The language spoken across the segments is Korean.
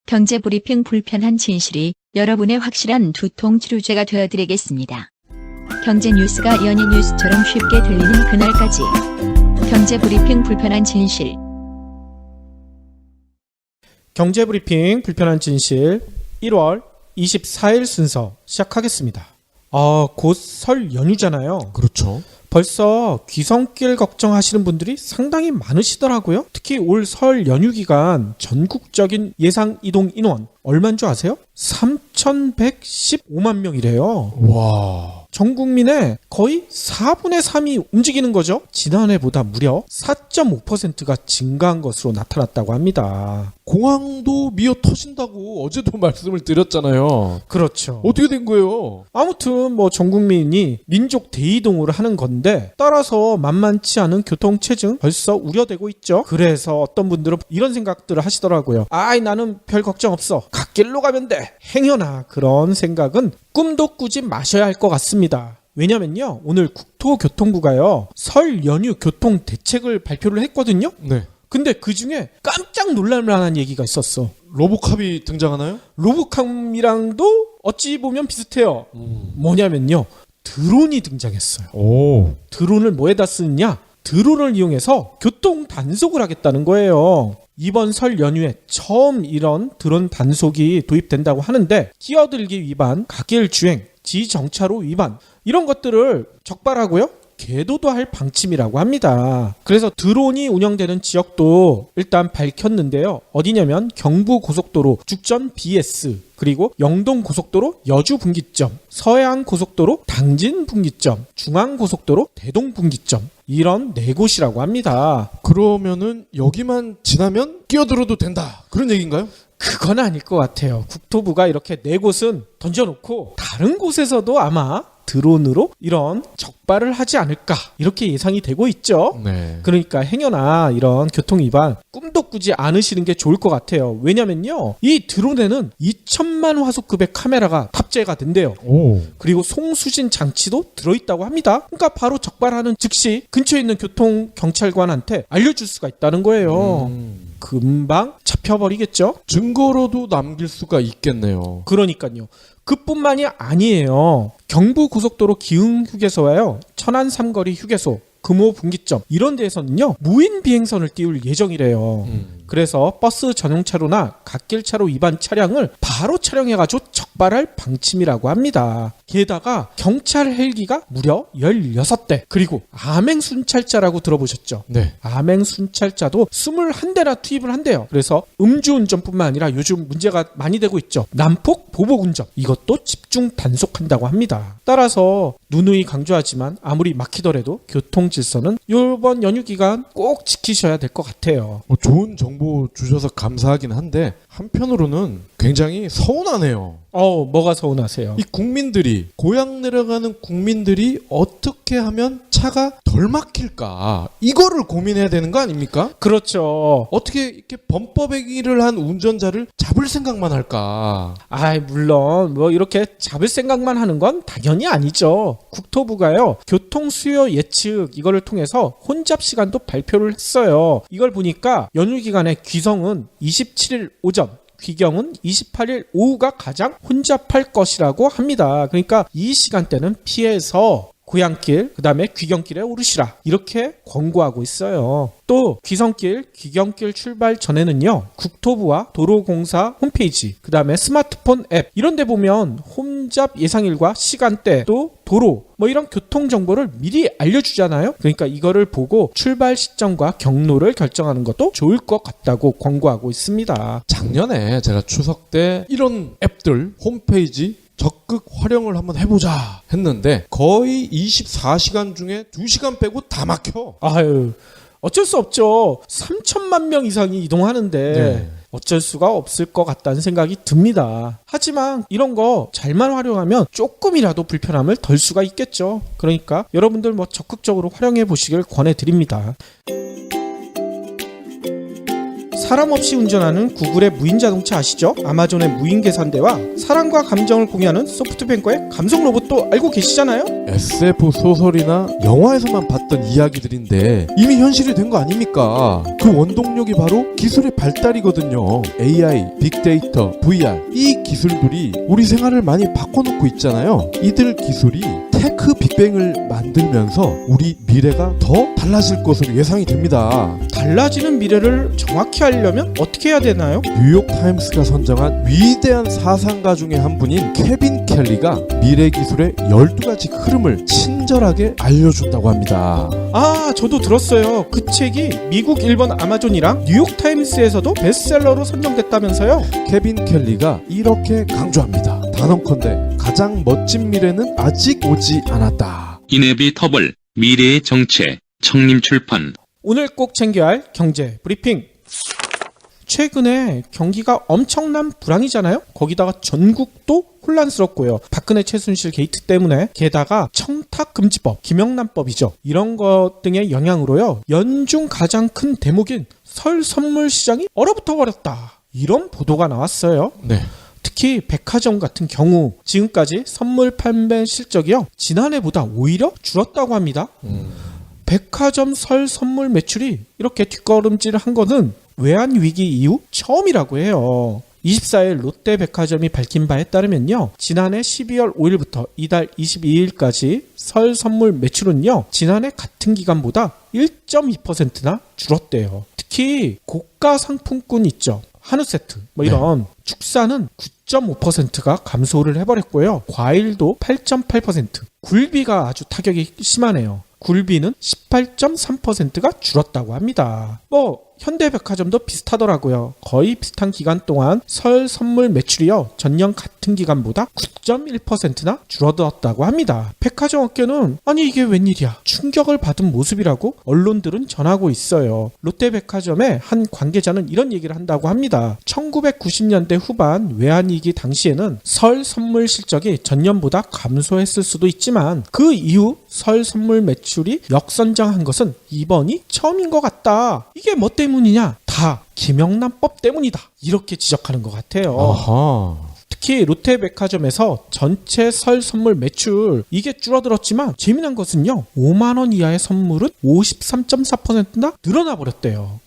경제브리핑 불편한 진실이 여러분의 확실한 두통 치료제가 되어드리겠습니다. 경제 뉴스가 연예 뉴스처럼 쉽게 들리는 그날까지. 경제브리핑 불편한 진실. 경제브리핑 불편한 진실 1월 24일 순서 시작하겠습니다. 곧 설 연휴잖아요. 그렇죠. 벌써 귀성길 걱정하시는 분들이 상당히 많으시더라고요. 특히 올 설 연휴 기간 전국적인 예상 이동 인원 얼마인 줄 아세요? 3,115만 명이래요. 와. 전 국민의 거의 4분의 3이 움직이는 거죠. 지난해보다 무려 4.5%가 증가한 것으로 나타났다고 합니다. 공항도 미어 터진다고 어제도 말씀을 드렸잖아요. 그렇죠. 어떻게 된 거예요? 아무튼 전 국민이 민족 대이동을 하는 건데 따라서 만만치 않은 교통체증 벌써 우려되고 있죠. 그래서 어떤 분들은 이런 생각들을 하시더라고요. 나는 별 걱정 없어. 갓길로 가면 돼. 행여나 그런 생각은 꿈도 꾸지 마셔야 할 것 같습니다. 왜냐면요, 오늘 국토교통부가요 설 연휴 교통 대책을 발표를 했거든요. 네. 근데 그 중에 깜짝 놀랄 만한 얘기가 있었어. 로보캅이 등장하나요? 로보캅이랑도 어찌 보면 비슷해요. 뭐냐면요, 드론이 등장했어요. 오. 드론을 뭐에다 쓰느냐? 드론을 이용해서 교통 단속을 하겠다는 거예요. 이번 설 연휴에 처음 이런 드론 단속이 도입된다고 하는데, 끼어들기 위반, 갓길 주행, 지정차로 위반 이런 것들을 적발하고요, 계도도할 방침이라고 합니다. 그래서 드론이 운영되는 지역도 일단 밝혔는데요. 어디냐면 경부고속도로 죽전 BS, 그리고 영동고속도로 여주분기점, 서해안고속도로 당진분기점, 중앙고속도로 대동분기점, 이런 4곳이라고 합니다. 그러면은 여기만 지나면 끼어들어도 된다, 그런 얘기인가요? 그건 아닐 것 같아요. 국토부가 이렇게 4곳은 던져놓고 다른 곳에서도 아마 드론으로 이런 적발을 하지 않을까, 이렇게 예상이 되고 있죠. 네. 그러니까 행여나 이런 교통 위반 꿈도 꾸지 않으시는 게 좋을 것 같아요. 왜냐면요, 이 드론에는 2천만 화소급의 카메라가 탑재가 된대요. 오. 그리고 송수신 장치도 들어있다고 합니다. 그러니까 바로 적발하는 즉시 근처에 있는 교통경찰관한테 알려줄 수가 있다는 거예요. 금방 잡혀버리겠죠? 증거로도 남길 수가 있겠네요. 그러니까요. 그뿐만이 아니에요. 경부고속도로 기흥휴게소와요, 천안 삼거리 휴게소, 금호 분기점 이런 데에서는요 무인 비행선을 띄울 예정이래요. 그래서 버스 전용차로나 갓길차로 위반 차량을 바로 촬영해가지고 적발할 방침이라고 합니다. 게다가 경찰 헬기가 무려 16대, 그리고 암행순찰자라고 들어보셨죠? 네. 암행순찰자도 21대나 투입을 한대요. 그래서 음주운전뿐만 아니라 요즘 문제가 많이 되고 있죠. 난폭 보복운전, 이것도 집중 단속한다고 합니다. 따라서 누누이 강조하지만 아무리 막히더라도 교통 질서는 이번 연휴 기간 꼭 지키셔야 될 것 같아요. 좋은 정보 주셔서 감사하긴 한데 한편으로는 굉장히 서운하네요. 뭐가 서운하세요? 이 국민들이, 고향 내려가는 국민들이 어떻게 하면 차가 덜 막힐까, 이거를 고민해야 되는 거 아닙니까? 그렇죠. 어떻게 이렇게 범법행위를 한 운전자를 잡을 생각만 할까? 물론 이렇게 잡을 생각만 하는 건 당연히 아니죠. 국토부가요 교통 수요 예측 이거를 통해서 혼잡 시간도 발표를 했어요. 이걸 보니까 연휴 기간에 귀성은 27일 오전, 귀경은 28일 오후가 가장 혼잡할 것이라고 합니다. 그러니까 이 시간대는 피해서 고향길, 그 다음에 귀경길에 오르시라, 이렇게 권고하고 있어요. 또 귀성길, 귀경길 출발 전에는요 국토부와 도로공사 홈페이지, 그 다음에 스마트폰 앱 이런 데 보면 혼잡 예상일과 시간대, 또 도로 이런 교통 정보를 미리 알려주잖아요. 그러니까 이거를 보고 출발 시점과 경로를 결정하는 것도 좋을 것 같다고 권고하고 있습니다. 작년에 제가 추석 때 이런 앱들, 홈페이지 적극 활용을 한번 해보자 했는데 거의 24시간 중에 2시간 빼고 다 막혀. 어쩔 수 없죠. 3천만 명 이상이 이동하는데 네. 어쩔 수가 없을 것 같다는 생각이 듭니다. 하지만 이런 거 잘만 활용하면 조금이라도 불편함을 덜 수가 있겠죠. 그러니까 여러분들 적극적으로 활용해 보시길 권해드립니다. 사람 없이 운전하는 구글의 무인 자동차 아시죠? 아마존의 무인 계산대와 사랑과 감정을 공유하는 소프트뱅크의 감성 로봇도 알고 계시잖아요? SF 소설이나 영화에서만 봤던 이야기들인데 이미 현실이 된 거 아닙니까? 그 원동력이 바로 기술의 발달이거든요. AI, 빅데이터, VR 이 기술들이 우리 생활을 많이 바꿔놓고 있잖아요. 이들 기술이 테크 빅뱅을 만들면서 우리 미래가 더 달라질 것으로 예상이 됩니다. 달라지는 미래를 정확히 알려면 어떻게 해야 되나요? 뉴욕타임스가 선정한 위대한 사상가 중에 한 분인 케빈 켈리가 미래 기술의 12가지 흐름을 친절하게 알려준다고 합니다. 아, 저도 들었어요. 그 책이 미국, 일본 아마존이랑 뉴욕타임스에서도 베스트셀러로 선정됐다면서요? 케빈 켈리가 이렇게 강조합니다. 단언컨대 가장 멋진 미래는 아직 오지 않았다. 이네비터블 미래의 정체 청림출판. 오늘 꼭 챙겨야 할 경제 브리핑. 최근에 경기가 엄청난 불황이잖아요. 거기다가 전국도 혼란스럽고요. 박근혜 최순실 게이트 때문에 게다가 청탁금지법, 김영란법이죠. 이런 것 등의 영향으로요. 연중 가장 큰 대목인 설 선물 시장이 얼어붙어 버렸다. 이런 보도가 나왔어요. 네. 특히 백화점 같은 경우 지금까지 선물 판매 실적이요. 지난해보다 오히려 줄었다고 합니다. 백화점 설 선물 매출이 이렇게 뒷걸음질을 한 것은 외환위기 이후 처음이라고 해요. 24일 롯데백화점이 밝힌 바에 따르면요. 지난해 12월 5일부터 이달 22일까지 설 선물 매출은요. 지난해 같은 기간보다 1.2%나 줄었대요. 특히 고가 상품군 있죠. 한우 세트 이런 축사는 9.5%가 감소를 해버렸고요. 과일도 8.8%, 굴비가 아주 타격이 심하네요. 굴비는 18.3%가 줄었다고 합니다. 현대백화점도 비슷하더라고요. 거의 비슷한 기간 동안 설 선물 매출이요. 전년 같은 기간보다 9.1%나 줄어들었다고 합니다. 백화점 업계는 아니 이게 웬일이야. 충격을 받은 모습이라고 언론들은 전하고 있어요. 롯데백화점의 한 관계자는 이런 얘기를 한다고 합니다. 1990년대 후반 외환위기 당시에는 설 선물 실적이 전년보다 감소했을 수도 있지만 그 이후 설 선물 매출이 역선장한 것은 이번이 처음인 것 같다. 이게 뭐 때문이냐? 다 김영란법 때문이다. 이렇게 지적하는 것 같아요. 아하. 특히 롯데백화점에서 전체 설 선물 매출 이게 줄어들었지만 재미난 것은요. 5만 원 이하의 선물은 53.4%나 늘어나 버렸대요.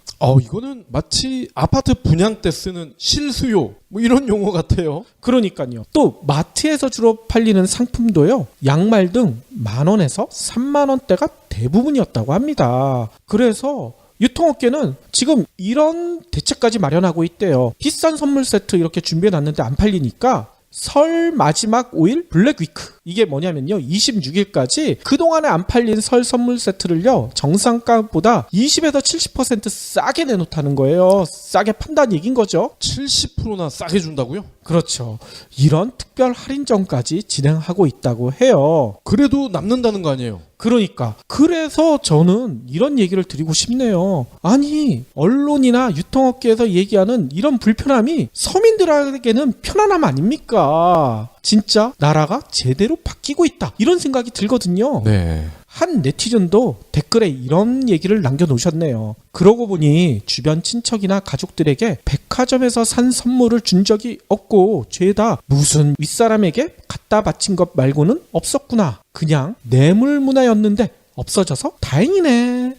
이거는 마치 아파트 분양 때 쓰는 실수요 이런 용어 같아요. 그러니까요. 또 마트에서 주로 팔리는 상품도요. 양말 등 10,000원에서 30,000원대가 대부분이었다고 합니다. 그래서 유통업계는 지금 이런 대책까지 마련하고 있대요. 비싼 선물 세트 이렇게 준비해놨는데 안 팔리니까 설 마지막 5일 블랙위크 이게 뭐냐면요 26일까지 그동안에 안 팔린 설 선물 세트를요 정상가보다 20에서 70% 싸게 내놓다는 거예요. 싸게 판다는 얘기인 거죠. 70%나 싸게 준다고요? 그렇죠. 이런 특별 할인전까지 진행하고 있다고 해요. 그래도 남는다는 거 아니에요? 그래서 저는 이런 얘기를 드리고 싶네요. 아니 언론이나 유통업계에서 얘기하는 이런 불편함이 서민들에게는 편안함 아닙니까? 진짜 나라가 제대로 바뀌고 있다 이런 생각이 들거든요. 네. 한 네티즌도 댓글에 이런 얘기를 남겨놓으셨네요. 그러고 보니 주변 친척이나 가족들에게 백화점에서 산 선물을 준 적이 없고 죄다 무슨 윗사람에게 갖다 바친 것 말고는 없었구나. 그냥 뇌물 문화였는데 없어져서 다행이네.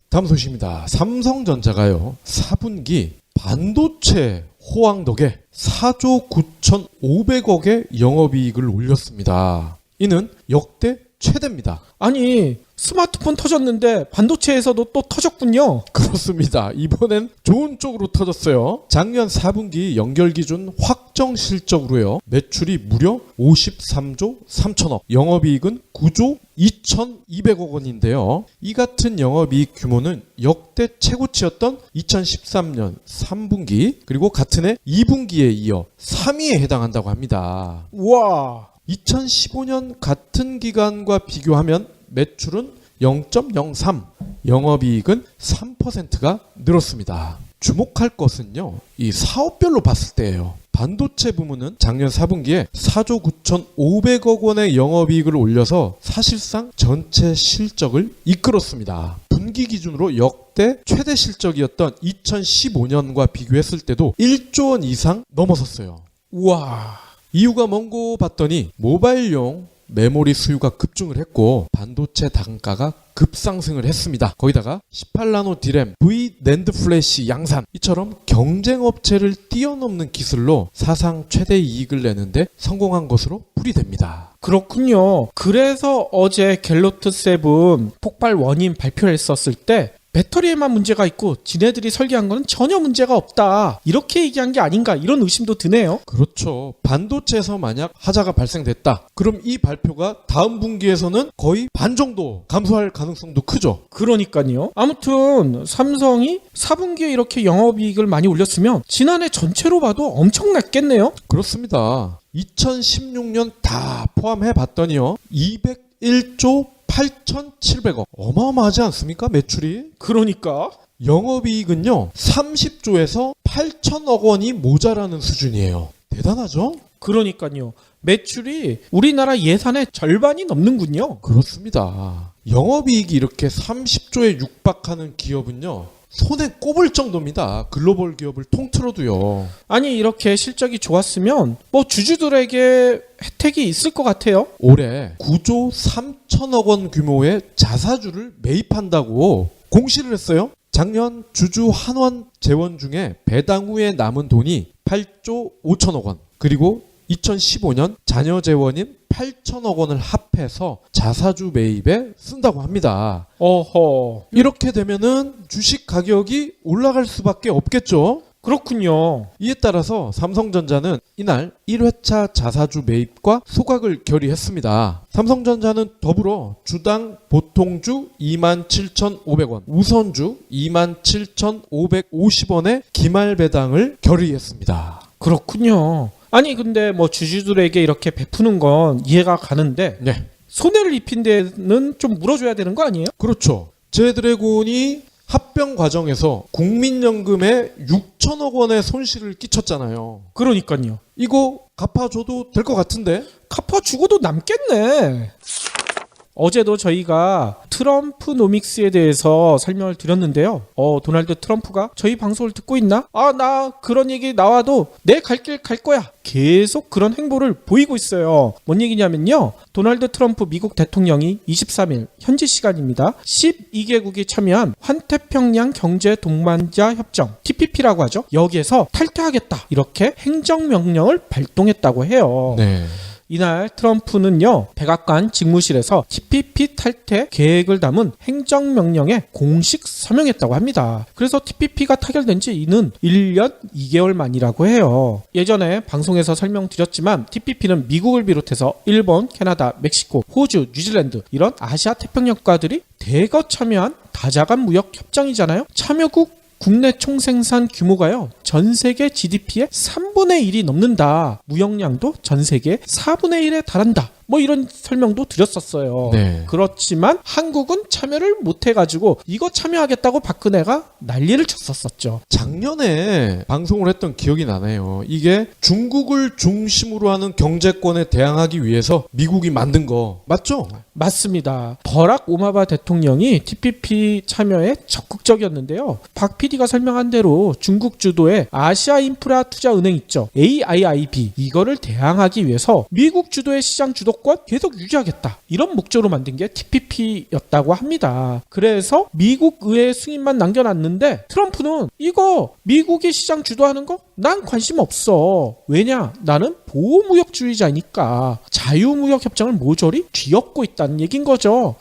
다음 소식입니다. 삼성전자가요 4분기 반도체 호황 덕에 4조 9,500억의 영업이익을 올렸습니다. 이는 역대 최대입니다. 아니 스마트폰 터졌는데 반도체에서도 또 터졌군요. 그렇습니다. 이번엔 좋은 쪽으로 터졌어요. 작년 4분기 연결 기준 확정 실적으로요. 매출이 무려 53조 3천억, 영업이익은 9조 2,200억 원인데요. 이 같은 영업이익 규모는 역대 최고치였던 2013년 3분기 그리고 같은 해 2분기에 이어 3위에 해당한다고 합니다. 우와. 2015년 같은 기간과 비교하면 매출은 0.03, 영업이익은 3%가 늘었습니다. 주목할 것은요, 이 사업별로 봤을 때예요. 반도체 부문은 작년 4분기에 4조 9,500억 원의 영업이익을 올려서 사실상 전체 실적을 이끌었습니다. 분기 분기 기준으로 역대 최대 실적이었던 2015년과 비교했을 때도 1조 원 이상 넘어섰어요. 우와. 이유가 뭔고 봤더니 모바일용 메모리 수요가 급증을 했고 반도체 단가가 급상승을 했습니다. 거기다가 18나노 디램, V 낸드 플래시 양산 이처럼 경쟁 업체를 뛰어넘는 기술로 사상 최대 이익을 내는데 성공한 것으로 풀이됩니다. 그렇군요. 그래서 어제 갤로트 7 폭발 원인 발표를 했었을 때 배터리에만 문제가 있고 지네들이 설계한 거는 전혀 문제가 없다. 이렇게 얘기한 게 아닌가 이런 의심도 드네요. 그렇죠. 반도체에서 만약 하자가 발생됐다. 그럼 이 발표가 다음 분기에서는 거의 반 정도 감소할 가능성도 크죠. 그러니까요. 아무튼 삼성이 4분기에 이렇게 영업이익을 많이 올렸으면 지난해 전체로 봐도 엄청났겠네요. 그렇습니다. 2016년 다 포함해 봤더니요. 201조 8,700억. 어마어마하지 않습니까? 매출이. 그러니까 영업이익은요. 30조에서 8천억 원이 모자라는 수준이에요. 대단하죠? 그러니까요. 매출이 우리나라 예산의 절반이 넘는군요. 그렇습니다. 영업이익이 이렇게 30조에 육박하는 기업은요. 손에 꼽을 정도입니다. 글로벌 기업을 통틀어도요. 아니 이렇게 실적이 좋았으면 뭐 주주들에게 혜택이 있을 것 같아요. 올해 9조 3천억 원 규모의 자사주를 매입한다고 공시를 했어요. 작년 주주 한원 재원 중에 배당 후에 남은 돈이 8조 5천억 원. 그리고 2015년 자녀 재원인 8천억 원을 합해서 자사주 매입에 쓴다고 합니다. 어허. 이렇게 되면은 주식 가격이 올라갈 수밖에 없겠죠. 그렇군요. 이에 따라서 삼성전자는 이날 1회차 자사주 매입과 소각을 결의했습니다. 삼성전자는 더불어 주당 보통주 27,500원, 우선주 27,550원의 기말 배당을 결의했습니다. 그렇군요. 아니 근데 뭐 주주들에게 이렇게 베푸는 건 이해가 가는데 네, 손해를 입힌 데는 좀 물어줘야 되는 거 아니에요? 그렇죠. 제드래곤이 합병 과정에서 국민연금에 6천억 원의 손실을 끼쳤잖아요. 그러니까요. 이거 갚아줘도 될 것 같은데? 갚아주고도 남겠네. 어제도 저희가 트럼프 노믹스에 대해서 설명을 드렸는데요. 도널드 트럼프가 저희 방송을 듣고 있나? 나 그런 얘기 나와도 내 갈 길 갈 거야. 계속 그런 행보를 보이고 있어요. 뭔 얘기냐면요. 도널드 트럼프 미국 대통령이 23일 현지 시간입니다. 12개국이 참여한 환태평양 경제 동반자 협정 TPP라고 하죠. 여기에서 탈퇴하겠다. 이렇게 행정명령을 발동했다고 해요. 네. 이날 트럼프는요, 백악관 직무실에서 TPP 탈퇴 계획을 담은 행정명령에 공식 서명했다고 합니다. 그래서 TPP가 타결된 지 이는 1년 2개월 만이라고 해요. 예전에 방송에서 설명드렸지만 TPP는 미국을 비롯해서 일본, 캐나다, 멕시코, 호주, 뉴질랜드 이런 아시아 태평양 국가들이 대거 참여한 다자간 무역 협정이잖아요. 참여국 국내 총생산 규모가요, 전 세계 GDP의 3분의 1이 넘는다. 무역량도 전 세계 4분의 1에 달한다. 뭐 이런 설명도 드렸었어요. 네. 그렇지만 한국은 참여를 못해가지고 이거 참여하겠다고 박근혜가 난리를 쳤었었죠. 작년에 방송을 했던 기억이 나네요. 이게 중국을 중심으로 하는 경제권에 대항하기 위해서 미국이 만든 거 맞죠? 맞습니다. 버락 오바마 대통령이 TPP 참여에 적극적이었는데요. 박 PD가 설명한 대로 중국 주도의 아시아 인프라 투자 은행 있죠. AIIB. 이거를 대항하기 위해서 미국 주도의 시장 주도권 계속 유지하겠다. 이런 목적으로 만든 게 TPP였다고 합니다. 그래서 미국 의회 승인만 남겨놨는데 트럼프는 이거 미국이 시장 주도하는 거? 난 관심 없어. 왜냐? 나는 보호무역주의자니까. 자유무역협정을 모조리 뒤엎고 있다는 얘긴 거죠.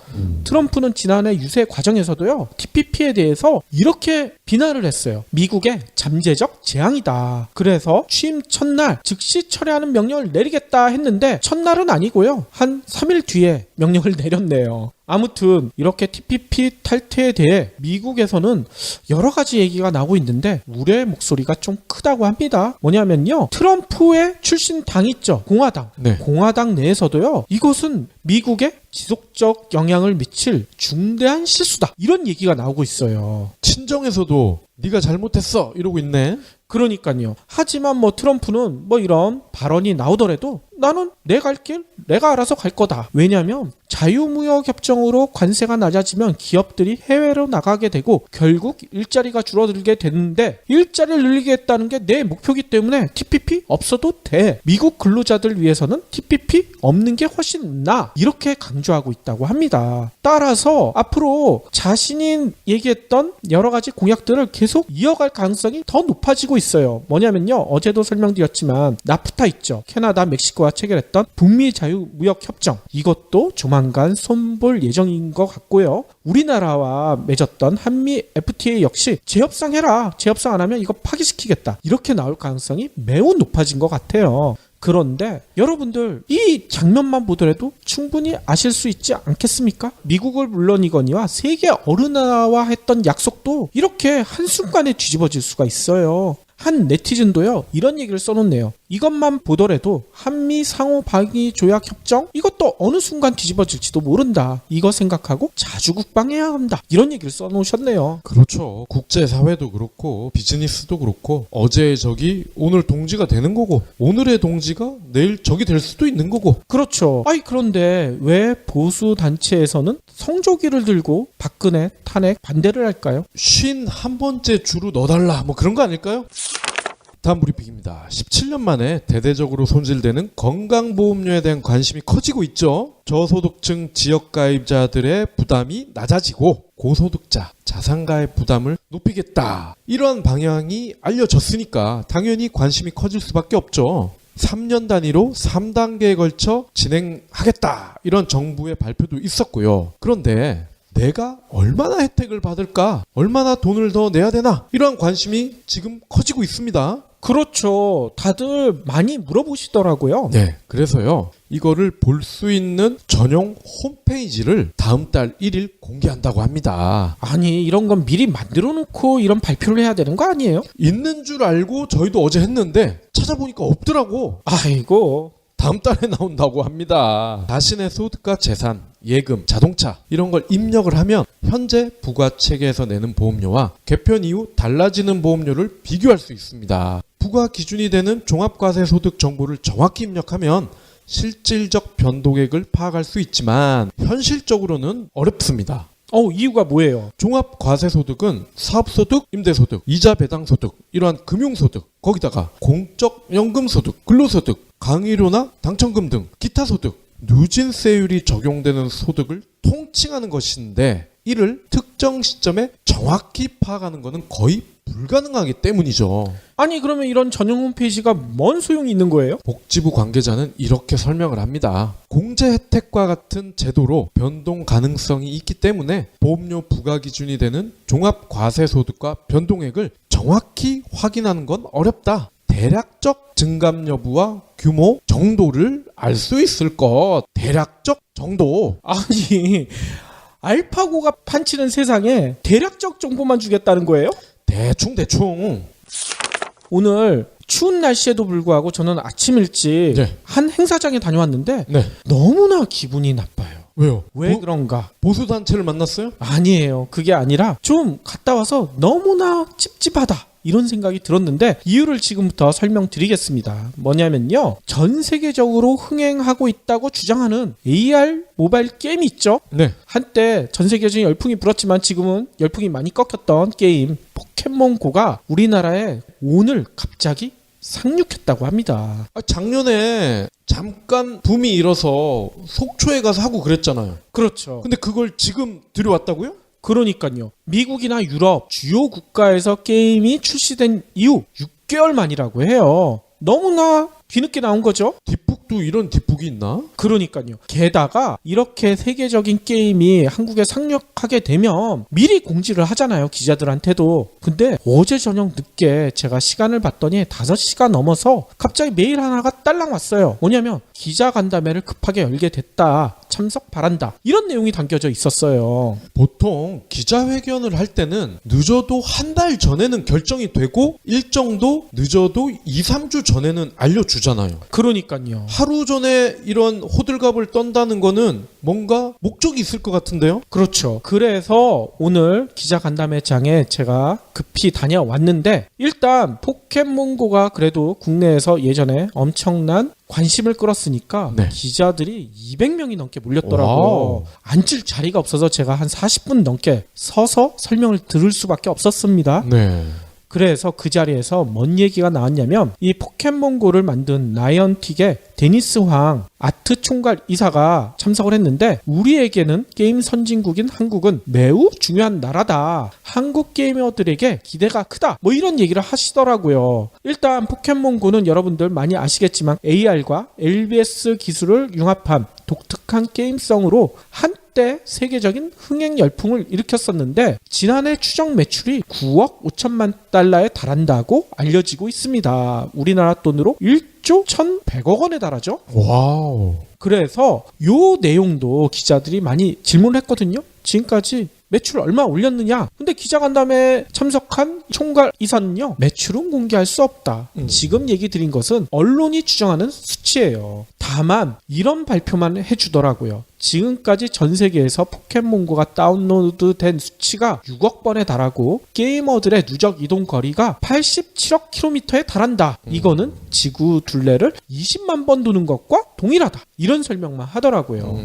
트럼프는 지난해 유세 과정에서도요, TPP에 대해서 이렇게 비난을 했어요. 미국의 잠재적 재앙이다. 그래서 취임 첫날 즉시 철회하는 명령을 내리겠다 했는데 첫날은 아니고요. 한 3일 뒤에 명령을 내렸네요. 아무튼 이렇게 TPP 탈퇴에 대해 미국에서는 여러 가지 얘기가 나오고 있는데 우려의 목소리가 좀 크다고 합니다. 뭐냐면요, 트럼프의 출신 당 있죠, 공화당. 네. 공화당 내에서도요, 이것은 미국에 지속적 영향을 미칠 중대한 실수다. 이런 얘기가 나오고 있어요. 친정에서도 네가 잘못했어 이러고 있네. 그러니까요. 하지만 뭐 트럼프는 뭐 이런 발언이 나오더라도 나는 내 갈 길 내가 알아서 갈 거다. 왜냐하면 자유무역협정으로 관세가 낮아지면 기업들이 해외로 나가게 되고 결국 일자리가 줄어들게 되는데 일자리를 늘리겠다는 게 내 목표이기 때문에 TPP 없어도 돼. 미국 근로자들 위해서는 TPP 없는 게 훨씬 나아. 이렇게 강조하고 있다고 합니다. 따라서 앞으로 자신이 얘기했던 여러 가지 공약들을 계속 이어갈 가능성이 더 높아지고 있어요. 뭐냐면요. 어제도 설명드렸지만 나프타 있죠. 캐나다, 멕시코와 체결했던 북미 자유무역협정. 이것도 조만간 손볼 예정인 것 같고요. 우리나라와 맺었던 한미 FTA 역시 재협상해라. 재협상 안 하면 이거 파기시키겠다. 이렇게 나올 가능성이 매우 높아진 것 같아요. 그런데 여러분들 이 장면만 보더라도 충분히 아실 수 있지 않겠습니까? 미국을 물론이거니와 세계 어느 나라와 했던 약속도 이렇게 한순간에 뒤집어질 수가 있어요. 한 네티즌도요 이런 얘기를 써놓네요. 이것만 보더라도 한미 상호 방위 조약 협정 이것도 어느 순간 뒤집어질지도 모른다. 이거 생각하고 자주국방해야 한다. 이런 얘기를 써놓으셨네요. 그렇죠. 국제사회도 그렇고 비즈니스도 그렇고 어제의 적이 오늘 동지가 되는 거고 오늘의 동지가 내일 적이 될 수도 있는 거고. 그렇죠. 그런데 왜 보수 단체에서는 성조기를 들고 박근혜 탄핵 반대를 할까요? 51번째 주로 넣어달라 뭐 그런 거 아닐까요? 다음 브리핑입니다. 17년 만에 대대적으로 손질되는 건강보험료에 대한 관심이 커지고 있죠. 저소득층 지역가입자들의 부담이 낮아지고 고소득자, 자산가의 부담을 높이겠다. 이런 방향이 알려졌으니까 당연히 관심이 커질 수밖에 없죠. 3년 단위로 3단계에 걸쳐 진행하겠다. 이런 정부의 발표도 있었고요. 그런데 내가 얼마나 혜택을 받을까? 얼마나 돈을 더 내야 되나? 이러한 관심이 지금 커지고 있습니다. 그렇죠. 다들 많이 물어보시더라고요. 네, 그래서요. 이거를 볼 수 있는 전용 홈페이지를 다음 달 1일 공개한다고 합니다. 아니 이런 건 미리 만들어 놓고 이런 발표를 해야 되는 거 아니에요? 있는 줄 알고 저희도 어제 했는데 찾아보니까 없더라고. 아이고. 다음 달에 나온다고 합니다. 자신의 소득과 재산, 예금, 자동차 이런 걸 입력을 하면 현재 부가체계에서 내는 보험료와 개편 이후 달라지는 보험료를 비교할 수 있습니다. 부과 기준이 되는 종합과세소득 정보를 정확히 입력하면 실질적 변동액을 파악할 수 있지만 현실적으로는 어렵습니다. 이유가 뭐예요? 종합과세소득은 사업소득, 임대소득, 이자 배당소득, 이러한 금융소득, 거기다가 공적연금소득, 근로소득, 강의료나 당첨금 등 기타 소득, 누진세율이 적용되는 소득을 통칭하는 것인데 이를 특정 시점에 정확히 파악하는 것은 거의 불가능하기 때문이죠. 아니 그러면 이런 전용 홈페이지가 뭔 소용이 있는 거예요? 복지부 관계자는 이렇게 설명을 합니다. 공제 혜택과 같은 제도로 변동 가능성이 있기 때문에 보험료 부과 기준이 되는 종합과세소득과 변동액을 정확히 확인하는 건 어렵다. 대략적 증감 여부와 규모 정도를 알 수 있을 것. 대략적 정도. 아니 알파고가 판치는 세상에 대략적 정보만 주겠다는 거예요? 대충. 오늘 추운 날씨에도 불구하고 저는 아침 일찍 네. 한 행사장에 다녀왔는데 네. 너무나 기분이 나빠요. 왜요? 왜 그런가? 보수단체를 만났어요? 아니에요. 그게 아니라 좀 갔다 와서 너무나 찝찝하다. 이런 생각이 들었는데 이유를 지금부터 설명드리겠습니다. 뭐냐면요. 전 세계적으로 흥행하고 있다고 주장하는 AR 모바일 게임이 있죠. 네. 한때 전 세계적인 열풍이 불었지만 지금은 열풍이 많이 꺾였던 게임 포켓몬고가 우리나라에 오늘 갑자기 상륙했다고 합니다. 작년에 잠깐 붐이 일어서 속초에 가서 하고 그랬잖아요. 그렇죠. 근데 그걸 지금 들여왔다고요? 그러니까요. 미국이나 유럽 주요 국가에서 게임이 출시된 이후 6개월 만이라고 해요. 너무나 뒤늦게 나온 거죠. 뒷북도 이런 뒷북이 있나? 그러니까요. 게다가 이렇게 세계적인 게임이 한국에 상륙하게 되면 미리 공지를 하잖아요. 기자들한테도. 근데 어제 저녁 늦게 제가 시간을 봤더니 5시가 넘어서 갑자기 메일 하나가 딸랑 왔어요. 뭐냐면 기자간담회를 급하게 열게 됐다. 참석 바란다. 이런 내용이 담겨져 있었어요. 보통 보통 기자회견을 할 때는 늦어도 한 달 전에는 결정이 되고 일정도 늦어도 2, 3주 전에는 알려주잖아요. 그러니까요. 하루 전에 이런 호들갑을 떤다는 거는 뭔가 목적이 있을 것 같은데요? 그렇죠. 그래서 오늘 기자간담회장에 제가 급히 다녀왔는데 일단 포켓몬고가 그래도 국내에서 예전에 엄청난 관심을 끌었으니까 네. 기자들이 200명이 넘게 몰렸더라고요. 와우. 앉을 자리가 없어서 제가 한 40분 넘게 서서 설명을 들을 수밖에 없었습니다. 네. 그래서 그 자리에서 뭔 얘기가 나왔냐면 이 포켓몬고를 만든 나이언틱의 데니스 황 아트 총괄 이사가 참석을 했는데 우리에게는 게임 선진국인 한국은 매우 중요한 나라다. 한국 게이머들에게 기대가 크다. 뭐 이런 얘기를 하시더라고요. 일단 포켓몬고는 여러분들 많이 아시겠지만 AR과 LBS 기술을 융합한 독특한 게임성으로 한때 세계적인 흥행 열풍을 일으켰었는데 지난해 추정 매출이 9억 5천만 달러에 달한다고 알려지고 있습니다. 우리나라 돈으로 1조 1,100억 원에 달하죠. 와우. 그래서 요 내용도 기자들이 많이 질문을 했거든요. 지금까지 매출 얼마 올렸느냐? 근데 기자간담회에 참석한 총괄 이사는요. 매출은 공개할 수 없다. 지금 얘기 드린 것은 언론이 추정하는 수치예요. 다만 이런 발표만 해주더라고요. 지금까지 전 세계에서 포켓몬고가 다운로드된 수치가 6억 번에 달하고 게이머들의 누적 이동 거리가 87억 킬로미터에 달한다. 이거는 지구 둘레를 20만 번 도는 것과 동일하다. 이런 설명만 하더라고요.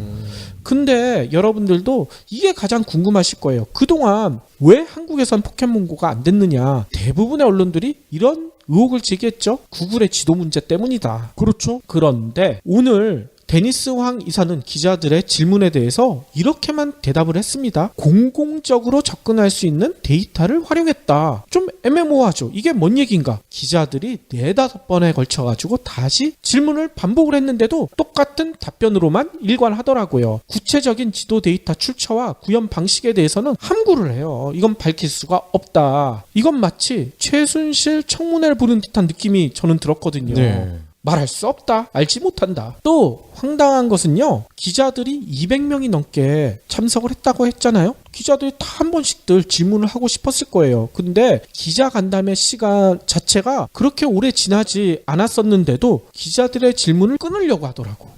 근데 여러분들도 이게 가장 궁금하실 거예요. 그동안 왜 한국에선 포켓몬고가 안 됐느냐. 대부분의 언론들이 이런 의혹을 제기했죠. 구글의 지도 문제 때문이다. 그렇죠. 그런데 오늘 데니스 황 이사는 기자들의 질문에 대해서 이렇게만 대답을 했습니다. 공공적으로 접근할 수 있는 데이터를 활용했다. 좀 애매모호하죠. 이게 뭔 얘기인가? 기자들이 4-5번에 걸쳐가지고 다시 질문을 반복을 했는데도 똑같은 답변으로만 일관하더라고요. 구체적인 지도 데이터 출처와 구현 방식에 대해서는 함구를 해요. 이건 밝힐 수가 없다. 이건 마치 최순실 청문회를 보는 듯한 느낌이 저는 들었거든요. 네. 말할 수 없다. 알지 못한다. 또 황당한 것은요. 기자들이 200명이 넘게 참석을 했다고 했잖아요. 기자들이 다 한 번씩들 질문을 하고 싶었을 거예요. 근데 기자간담회 시간 자체가 그렇게 오래 지나지 않았었는데도 기자들의 질문을 끊으려고 하더라고.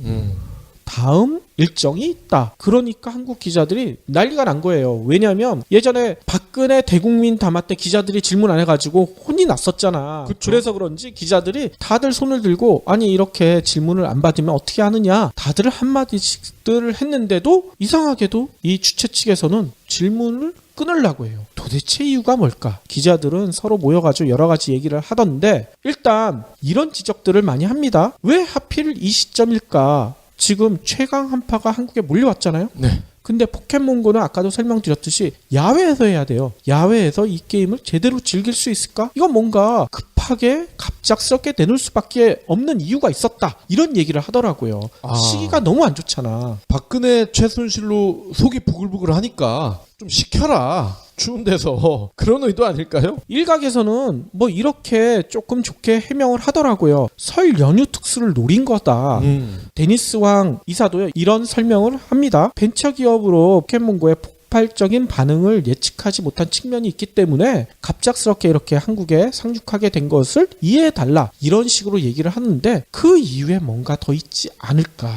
다음 일정이 있다. 그러니까 한국 기자들이 난리가 난 거예요. 왜냐하면 예전에 박근혜 대국민 담화 때 기자들이 질문 안 해가지고 혼이 났었잖아. 그쵸. 그래서 그런지 기자들이 다들 손을 들고 아니 이렇게 질문을 안 받으면 어떻게 하느냐. 다들 한마디씩들 했는데도 이상하게도 이 주최 측에서는 질문을 끊으려고 해요. 도대체 이유가 뭘까? 기자들은 서로 모여가지고 여러 가지 얘기를 하던데 일단 이런 지적들을 많이 합니다. 왜 하필 이 시점일까? 지금 최강 한파가 한국에 몰려왔잖아요. 네. 근데 포켓몬고는 아까도 설명드렸듯이 야외에서 해야 돼요. 야외에서 이 게임을 제대로 즐길 수 있을까? 이건 뭔가 급하게 갑작스럽게 내놓을 수밖에 없는 이유가 있었다. 이런 얘기를 하더라고요. 시기가 너무 안 좋잖아. 박근혜 최순실로 속이 부글부글 하니까 좀 식혀라. 추운 데서. 그런 의도 아닐까요? 일각에서는 뭐 이렇게 조금 좋게 해명을 하더라고요. 설 연휴 특수를 노린 거다. 데니스 황 이사도요. 이런 설명을 합니다. 벤처기업으로 포켓몬고의 폭발적인 반응을 예측하지 못한 측면이 있기 때문에 갑작스럽게 이렇게 한국에 상륙하게 된 것을 이해해달라. 이런 식으로 얘기를 하는데 그 이유에 뭔가 더 있지 않을까.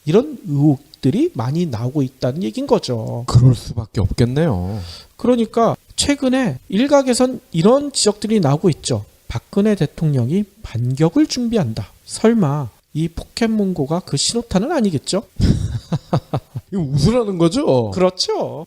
이런 의혹들이 많이 나오고 있다는 얘기인 거죠. 그럴 수밖에 없겠네요. 그러니까 최근에 일각에선 이런 지적들이 나오고 있죠. 박근혜 대통령이 반격을 준비한다. 설마 이 포켓몬고가 그 신호탄은 아니겠죠? 이거 웃으라는 거죠? 그렇죠.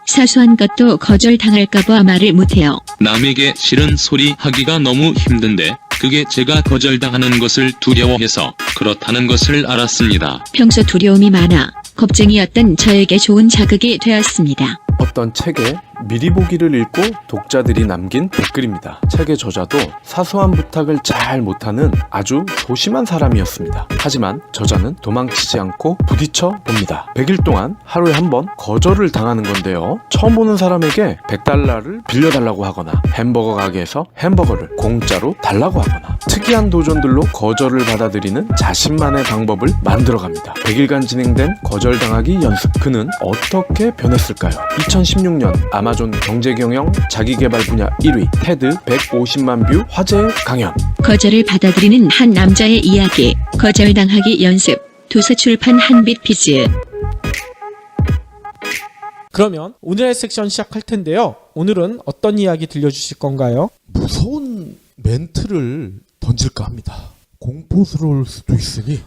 사소한 것도 거절당할까봐 말을 못해요. 남에게 싫은 소리 하기가 너무 힘든데 그게 제가 거절당하는 것을 두려워해서 그렇다는 것을 알았습니다. 평소 두려움이 많아 겁쟁이였던 저에게 좋은 자극이 되었습니다. 어떤 책에 미리 보기를 읽고 독자들이 남긴 댓글입니다. 책의 저자도 사소한 부탁을 잘 못하는 아주 소심한 사람이었습니다. 하지만 저자는 도망치지 않고 부딪혀 봅니다. 100일 동안 하루에 한 번 거절을 당하는 건데요. 처음 보는 사람에게 $100를 빌려달라고 하거나 햄버거 가게에서 햄버거를 공짜로 달라고 하거나 특이한 도전들로 거절을 받아들이는 자신만의 방법을 만들어갑니다. 100일간 진행된 거절당하기 연습. 그는 어떻게 변했을까요? 2016년 아마존 경제경영 자기개발 분야 1위 테드 150만 뷰 화제의 강연. 거절을 받아들이는 한 남자의 이야기. 거절당하기 연습. 도서출판 한빛비즈. 그러면 오늘의 섹션 시작할 텐데요. 오늘은 어떤 이야기 들려주실 건가요? 무서운 멘트를 던질까 합니다. 공포스러울 수도 있으니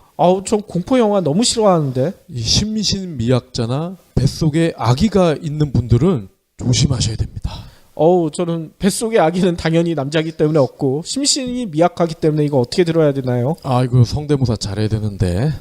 전 공포 영화 너무 싫어하는데. 이 심신 미약자나 뱃속에 아기가 있는 분들은 조심하셔야 됩니다. 저는 뱃속의 아기는 당연히 남자이기 때문에 없고 심신이 미약하기 때문에 이거 어떻게 들어야 되나요? 아이고 성대모사 잘해야 되는데.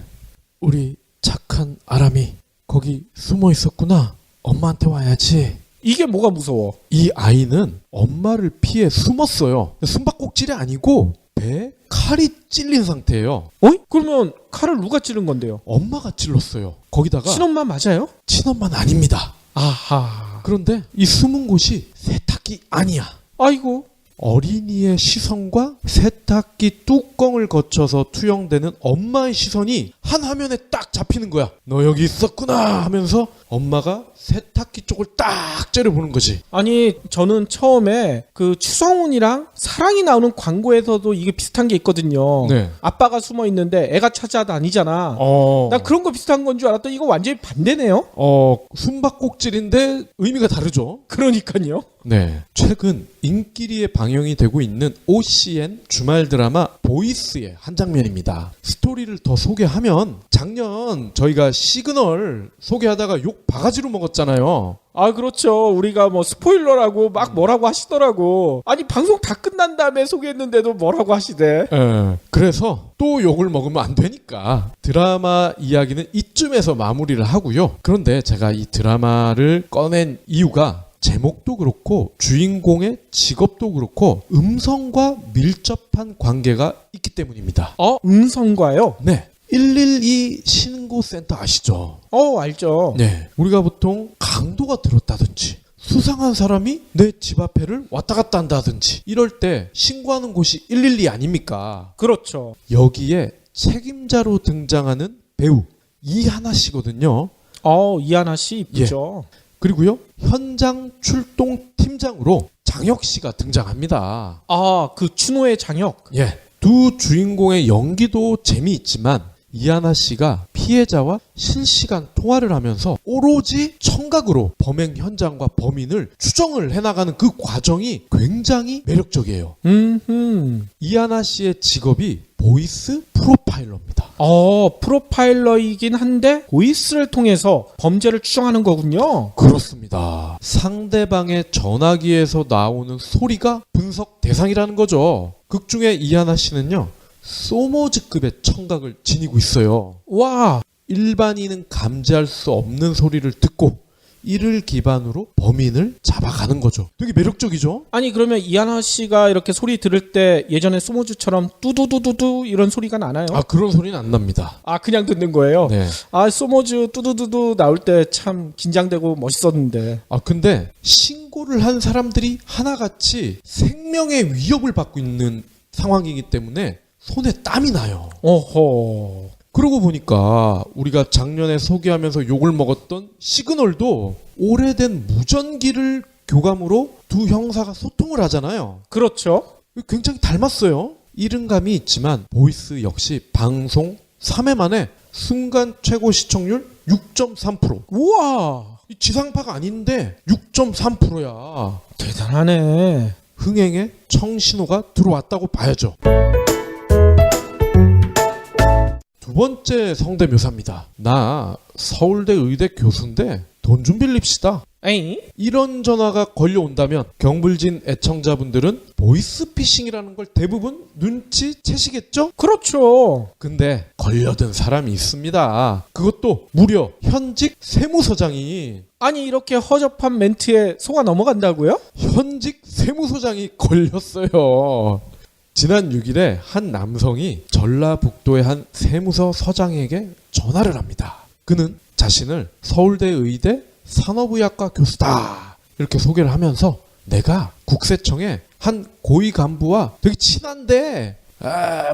우리 착한 아람이 거기 숨어 있었구나. 엄마한테 와야지. 이게 뭐가 무서워? 이 아이는 엄마를 피해 숨었어요. 숨바꼭질이 아니고 배에 칼이 찔린 상태예요. 그러면 칼을 누가 찌른 건데요? 엄마가 찔렀어요. 거기다가 친엄마 맞아요? 친엄마는 아닙니다. 아하. 그런데 이 숨은 곳이 세탁기 아니야. 아이고. 어린이의 시선과 세탁기 뚜껑을 거쳐서 투영되는 엄마의 시선이 한 화면에 딱 잡히는 거야. 너 여기 있었구나 하면서 엄마가 세탁기 쪽을 딱 째려보는 거지. 아니 저는 처음에 그 추성훈이랑 사랑이 나오는 광고에서도 이게 비슷한 게 있거든요. 네. 아빠가 숨어 있는데 애가 찾아다니잖아. 난 그런 거 비슷한 건 줄 알았더니 이거 완전히 반대네요. 숨바꼭질인데 의미가 다르죠. 그러니까요. 네. 최근 인기리에 방영이 되고 있는 OCN 주말 드라마 보이스의 한 장면입니다. 스토리를 더 소개하면 작년 저희가 시그널 소개하다가 욕 바가지로 먹었잖아요. 그렇죠. 우리가 뭐 스포일러라고 막 뭐라고 하시더라고. 아니 방송 다 끝난 다음에 소개했는데도 뭐라고 하시대. 그래서 또 욕을 먹으면 안 되니까 드라마 이야기는 이쯤에서 마무리를 하고요. 그런데 제가 이 드라마를 꺼낸 이유가 제목도 그렇고 주인공의 직업도 그렇고 음성과 밀접한 관계가 있기 때문입니다. 음성과요? 네. 112 신고센터 아시죠? 알죠. 네. 우리가 보통 강도가 들었다든지 수상한 사람이 내 집 앞에를 왔다 갔다 한다든지 이럴 때 신고하는 곳이 112 아닙니까? 그렇죠. 여기에 책임자로 등장하는 배우 이하나 씨거든요. 이하나 씨 이쁘죠. 그리고요 현장 출동 팀장으로 장혁 씨가 등장합니다. 그 추노의 장혁. 예. 두 주인공의 연기도 재미있지만 이하나 씨가 피해자와 실시간 통화를 하면서 오로지 청각으로 범행 현장과 범인을 추정을 해나가는 그 과정이 굉장히 매력적이에요. 이하나 씨의 직업이 보이스 프로파일러입니다. 프로파일러이긴 한데 보이스를 통해서 범죄를 추정하는 거군요. 그렇습니다. 상대방의 전화기에서 나오는 소리가 분석 대상이라는 거죠. 극중에 이하나 씨는요. 소모즈급의 청각을 지니고 있어요. 와, 일반인은 감지할 수 없는 소리를 듣고 이를 기반으로 범인을 잡아가는 거죠. 되게 매력적이죠? 아니 그러면 이하나 씨가 이렇게 소리 들을 때 예전에 소모즈처럼 뚜두두두두 이런 소리가 나나요? 그런 소리는 안 납니다. 그냥 듣는 거예요? 네. 소모즈 뚜두두두 나올 때 참 긴장되고 멋있었는데. 근데 신고를 한 사람들이 하나같이 생명의 위협을 받고 있는 상황이기 때문에 손에 땀이 나요. 어허. 그러고 보니까 우리가 작년에 소개하면서 욕을 먹었던 시그널도 오래된 무전기를 교감으로 두 형사가 소통을 하잖아요. 그렇죠. 굉장히 닮았어요. 이른감이 있지만 보이스 역시 방송 3회 만에 순간 최고 시청률 6.3%. 우와. 지상파가 아닌데 6.3%야. 대단하네. 흥행에 청신호가 들어왔다고 봐야죠. 두 번째 성대묘사입니다. 나 서울대 의대 교수인데 돈 좀 빌립시다. 에이? 이런 전화가 걸려온다면 경불진 애청자분들은 보이스피싱이라는 걸 대부분 눈치채시겠죠? 그렇죠. 근데 걸려든 사람이 있습니다. 그것도 무려 현직 세무서장이 아니 이렇게 허접한 멘트에 속아 넘어간다고요? 현직 세무서장이 걸렸어요. 지난 6일에 한 남성이 전라북도의 한 세무서 서장에게 전화를 합니다. 그는 자신을 서울대 의대 산업의학과 교수다 이렇게 소개를 하면서 내가 국세청의 한 고위 간부와 되게 친한데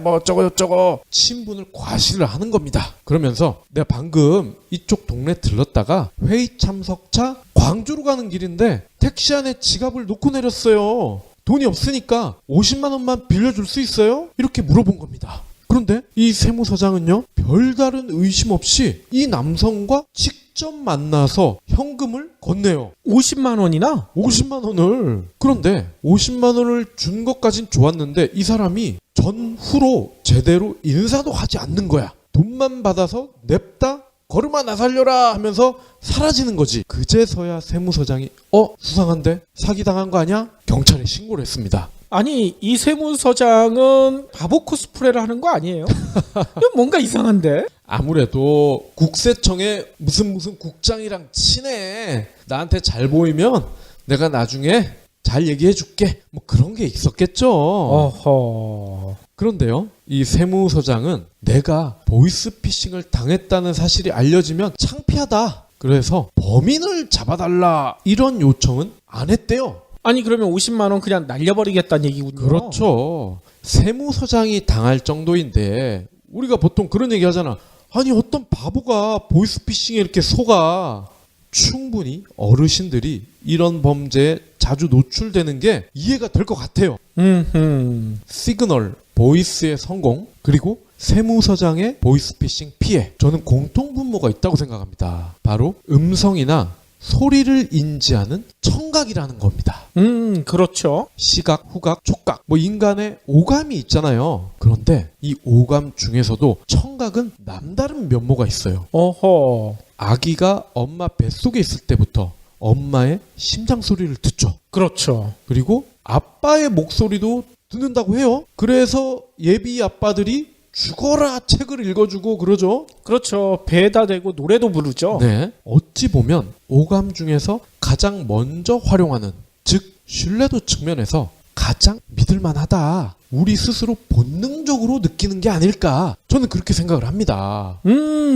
뭐 어쩌고 친분을 과시를 하는 겁니다. 그러면서 내가 방금 이쪽 동네 들렀다가 회의 참석차 광주로 가는 길인데 택시 안에 지갑을 놓고 내렸어요. 돈이 없으니까 50만 원만 빌려줄 수 있어요? 이렇게 물어본 겁니다. 그런데 이 세무서장은요, 별다른 의심 없이 이 남성과 직접 만나서 현금을 건네요. 50만 원이나? 50만 원을. 그런데 50만 원을 준 것까진 좋았는데 이 사람이 전후로 제대로 인사도 하지 않는 거야. 돈만 받아서 냅다 걸음아 나 살려라 하면서 사라지는 거지. 그제서야 세무서장이 수상한데 사기당한 거 아니야? 경찰에 신고를 했습니다. 아니 이 세무서장은 바보 코스프레를 하는 거 아니에요? 이건 뭔가 이상한데? 아무래도 국세청에 무슨 국장이랑 친해. 나한테 잘 보이면 내가 나중에 잘 얘기해 줄게. 뭐 그런 게 있었겠죠. 어허. 그런데요, 이 세무서장은 내가 보이스피싱을 당했다는 사실이 알려지면 창피하다. 그래서 범인을 잡아달라 이런 요청은 안 했대요. 아니 그러면 50만 원 그냥 날려버리겠다는 얘기군요. 그렇죠. 세무서장이 당할 정도인데 우리가 보통 그런 얘기 하잖아. 아니 어떤 바보가 보이스피싱에 이렇게 속아. 충분히 어르신들이 이런 범죄에 자주 노출되는 게 이해가 될 것 같아요. 시그널, 보이스의 성공, 그리고 세무서장의 보이스피싱 피해. 저는 공통분모가 있다고 생각합니다. 바로 음성이나 소리를 인지하는 청각이라는 겁니다. 그렇죠. 시각, 후각, 촉각, 뭐 인간의 오감이 있잖아요. 그런데 이 오감 중에서도 청각은 남다른 면모가 있어요. 어허. 아기가 엄마 뱃속에 있을 때부터 엄마의 심장 소리를 듣죠. 그렇죠. 그리고 아빠의 목소리도 듣는다고 해요. 그래서 예비 아빠들이 죽어라 책을 읽어주고 그러죠. 그렇죠. 배에다 대고 노래도 부르죠. 네. 어찌 보면 오감 중에서 가장 먼저 활용하는, 즉 신뢰도 측면에서 가장 믿을만하다. 우리 스스로 본능적으로 느끼는 게 아닐까. 저는 그렇게 생각을 합니다.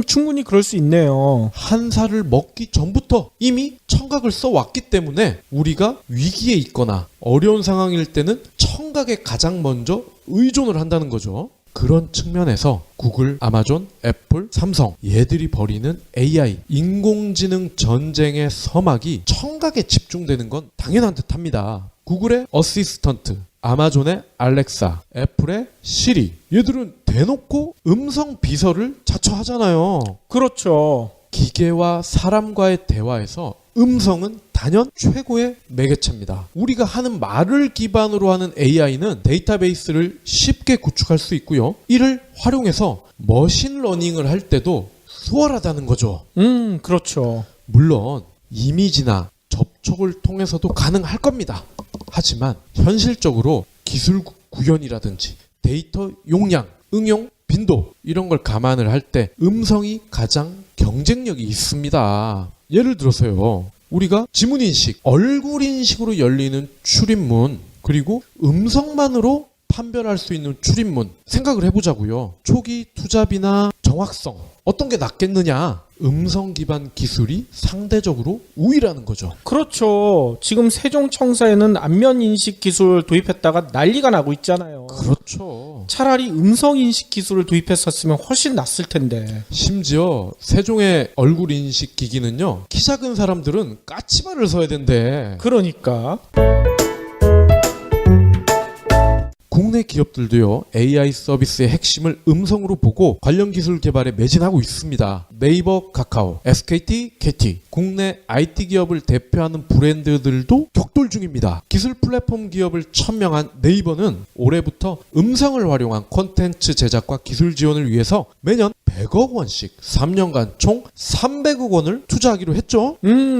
충분히 그럴 수 있네요. 한 살을 먹기 전부터 이미 청각을 써왔기 때문에 우리가 위기에 있거나 어려운 상황일 때는 청각에 가장 먼저 의존을 한다는 거죠. 그런 측면에서 구글, 아마존, 애플, 삼성 얘들이 벌이는 AI, 인공지능 전쟁의 서막이 청각에 집중되는 건 당연한 듯합니다. 구글의 어시스턴트, 아마존의 알렉사, 애플의 시리 얘들은 대놓고 음성 비서를 자처하잖아요. 그렇죠. 기계와 사람과의 대화에서 음성은 단연 최고의 매개체입니다. 우리가 하는 말을 기반으로 하는 AI는 데이터베이스를 쉽게 구축할 수 있고요. 이를 활용해서 머신러닝을 할 때도 수월하다는 거죠. 그렇죠. 물론 이미지나 접촉을 통해서도 가능할 겁니다. 하지만 현실적으로 기술 구현이라든지 데이터 용량, 응용, 빈도 이런 걸 감안을 할 때 음성이 가장 경쟁력이 있습니다. 예를 들어서요. 우리가 지문인식, 얼굴인식으로 열리는 출입문, 그리고 음성만으로 판별할 수 있는 출입문 생각을 해보자고요. 초기 투잡이나 정확성 어떤 게 낫겠느냐? 음성 기반 기술이 상대적으로 우위라는 거죠. 그렇죠. 지금 세종청사에는 안면 인식 기술 도입했다가 난리가 나고 있잖아요. 그렇죠. 차라리 음성 인식 기술을 도입했었으면 훨씬 낫을 텐데. 심지어 세종의 얼굴 인식 기기는요. 키 작은 사람들은 까치발을 써야 된대. 그러니까. 국내 기업들도요, AI 서비스의 핵심을 음성으로 보고 관련 기술 개발에 매진하고 있습니다. 네이버, 카카오, SKT, KT, 국내 IT 기업을 대표하는 브랜드들도 격돌 중입니다. 기술 플랫폼 기업을 천명한 네이버는 올해부터 음성을 활용한 콘텐츠 제작과 기술 지원을 위해서 매년 100억 원씩 3년간 총 300억 원을 투자하기로 했죠.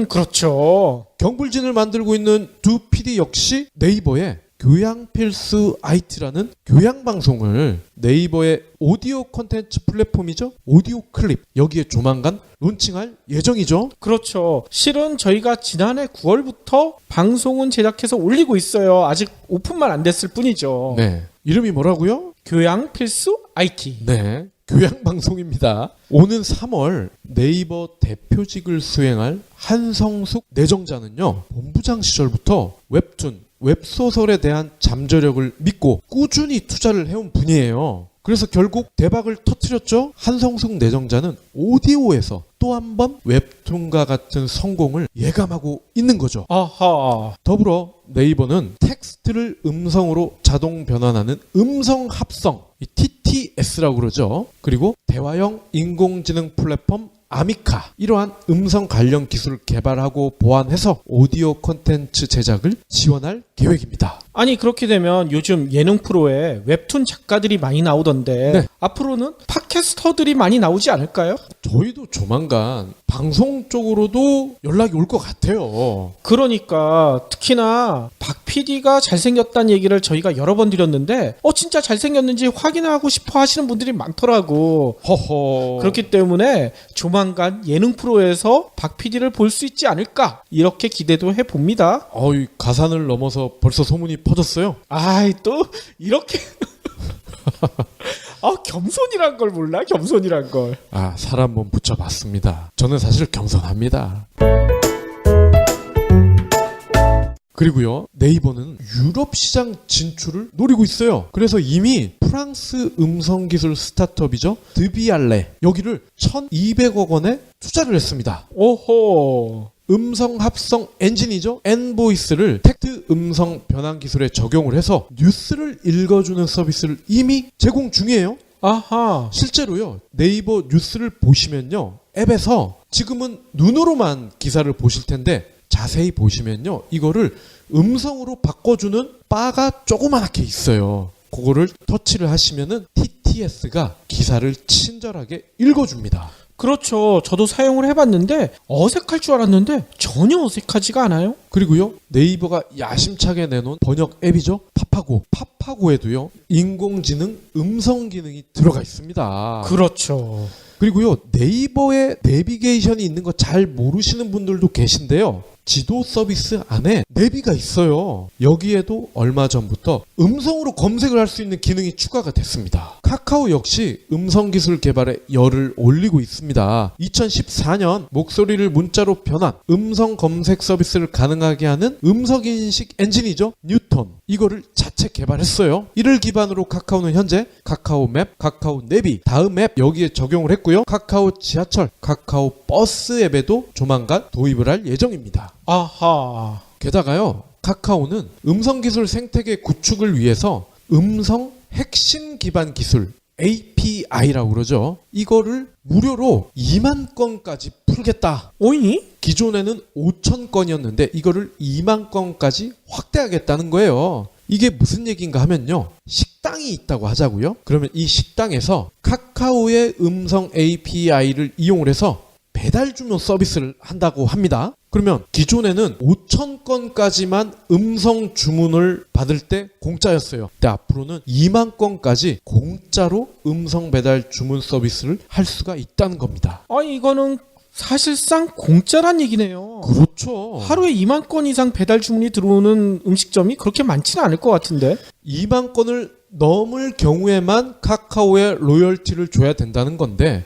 그렇죠. 경불진을 만들고 있는 두 PD 역시 네이버에 교양필수 IT라는 교양방송을 네이버의 오디오 콘텐츠 플랫폼이죠. 오디오 클립 여기에 조만간 론칭할 예정이죠. 그렇죠. 실은 저희가 지난해 9월부터 방송은 제작해서 올리고 있어요. 아직 오픈만 안 됐을 뿐이죠. 네. 이름이 뭐라고요? 교양 필수 IT. 네. 교양방송입니다. 오는 3월 네이버 대표직을 수행할 한성숙 내정자는요. 본부장 시절부터 웹툰, 웹소설에 대한 잠재력을 믿고 꾸준히 투자를 해온 분이에요. 그래서 결국 대박을 터뜨렸죠. 한성숙 내정자는 오디오에서 또 한 번 웹툰과 같은 성공을 예감하고 있는 거죠. 아하. 더불어 네이버는 텍스트를 음성으로 자동 변환하는 음성 합성, 이 TTS라고 그러죠. 그리고 대화형 인공지능 플랫폼 아미카, 이러한 음성 관련 기술을 개발하고 보완해서 오디오 콘텐츠 제작을 지원할 계획입니다. 아니 그렇게 되면 요즘 예능 프로에 웹툰 작가들이 많이 나오던데 네. 앞으로는 팟캐스터들이 많이 나오지 않을까요? 저희도 조만간 방송 쪽으로도 연락이 올 것 같아요. 그러니까 특히나 박 PD가 잘생겼다는 얘기를 저희가 여러 번 드렸는데 진짜 잘생겼는지 확인하고 싶어 하시는 분들이 많더라고. 허허. 그렇기 때문에 조만간 예능 프로에서 박 PD를 볼 수 있지 않을까 이렇게 기대도 해봅니다. 이 가산을 넘어서 벌써 소문이 퍼졌어요. 아이 또 이렇게 겸손이란 걸 몰라? 겸손이란 걸. 사람 몸 붙여봤습니다. 저는 사실 겸손합니다. 그리고요, 네이버는 유럽 시장 진출을 노리고 있어요. 그래서 이미 프랑스 음성기술 스타트업이죠. 드비알레, 여기를 1,200억 원에 투자를 했습니다. 오호. 음성 합성 엔진이죠. 엔보이스를 텍스트 음성 변환 기술에 적용을 해서 뉴스를 읽어주는 서비스를 이미 제공 중이에요. 아하. 실제로요, 네이버 뉴스를 보시면요, 앱에서 지금은 눈으로만 기사를 보실 텐데 자세히 보시면요, 이거를 음성으로 바꿔주는 바가 조그맣게 있어요. 그거를 터치를 하시면은 TTS가 기사를 친절하게 읽어줍니다. 그렇죠. 저도 사용을 해봤는데 어색할 줄 알았는데 전혀 어색하지가 않아요. 그리고요, 네이버가 야심차게 내놓은 번역 앱이죠. 파파고. 파파고에도요, 인공지능 음성 기능이 들어가 있습니다. 그렇죠. 그리고요, 네이버에 내비게이션이 있는 거 잘 모르시는 분들도 계신데요. 지도 서비스 안에 내비가 있어요. 여기에도 얼마 전부터 음성으로 검색을 할 수 있는 기능이 추가가 됐습니다. 카카오 역시 음성 기술 개발에 열을 올리고 있습니다. 2014년 목소리를 문자로 변환, 음성 검색 서비스를 가능하게 하는 음성 인식 엔진이죠. 뉴턴. 이거를 자체 개발했어요. 이를 기반으로 카카오는 현재 카카오 맵, 카카오 내비, 다음 앱 여기에 적용을 했고요. 카카오 지하철, 카카오 버스 앱에도 조만간 도입을 할 예정입니다. 아하. 게다가요, 카카오는 음성기술 생태계 구축을 위해서 음성 핵심 기반 기술 API라고 그러죠. 이거를 무료로 2만 건까지 풀겠다. 오이니? 기존에는 5천 건이었는데 이거를 2만 건까지 확대하겠다는 거예요. 이게 무슨 얘기인가 하면요, 식당이 있다고 하자고요. 그러면 이 식당에서 카카오의 음성 API를 이용을 해서 배달 주문 서비스를 한다고 합니다. 그러면 기존에는 5천 건까지만 음성 주문을 받을 때 공짜였어요. 근데 앞으로는 2만 건까지 공짜로 음성 배달 주문 서비스를 할 수가 있다는 겁니다. 이거는 사실상 공짜란 얘기네요. 그렇죠. 하루에 2만 건 이상 배달 주문이 들어오는 음식점이 그렇게 많지는 않을 것 같은데. 2만 건을 넘을 경우에만 카카오에 로열티를 줘야 된다는 건데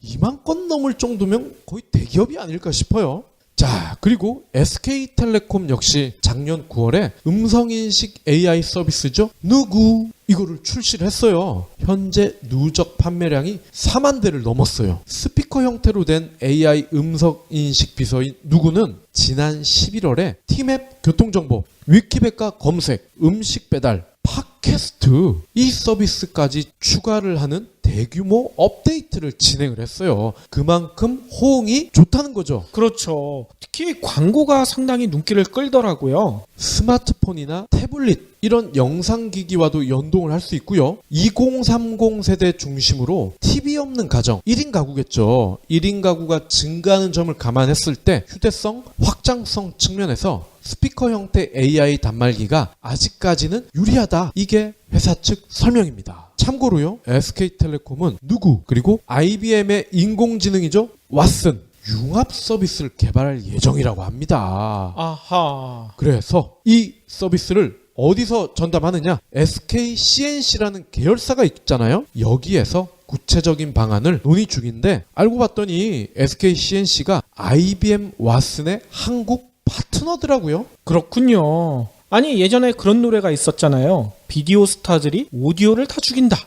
2만 건 넘을 정도면 거의 대기업이 아닐까 싶어요. 자, 그리고 SK텔레콤 역시 작년 9월에 음성인식 AI 서비스죠. 누구? 이거를 출시를 했어요. 현재 누적 판매량이 4만 대를 넘었어요. 스피커 형태로 된 AI 음성인식 비서인 누구는 지난 11월에 티맵 교통정보, 위키백과 검색, 음식 배달, 팟캐스트 이 서비스까지 추가를 하는 대규모 업데이트를 진행을 했어요. 그만큼 호응이 좋다는 거죠. 그렇죠. 특히 광고가 상당히 눈길을 끌더라고요. 스마트폰이나 태블릿 이런 영상기기와도 연동을 할 수 있고요. 2030 세대 중심으로 TV 없는 가정 1인 가구겠죠. 1인 가구가 증가하는 점을 감안했을 때 휴대성, 확장성 측면에서 스피커 형태 AI 단말기가 아직까지는 유리하다. 이게 회사 측 설명입니다. 참고로요. SK텔레콤은 누구 그리고 IBM의 인공지능이죠. 왓슨 융합 서비스를 개발할 예정이라고 합니다. 아하. 그래서 이 서비스를 어디서 전담하느냐? SK CNC라는 계열사가 있잖아요. 여기에서 구체적인 방안을 논의 중인데 알고 봤더니 SK CNC가 IBM 왓슨의 한국 파트너더라고요. 그렇군요. 아니 예전에 그런 노래가 있었잖아요. 비디오 스타들이 오디오를 다 죽인다.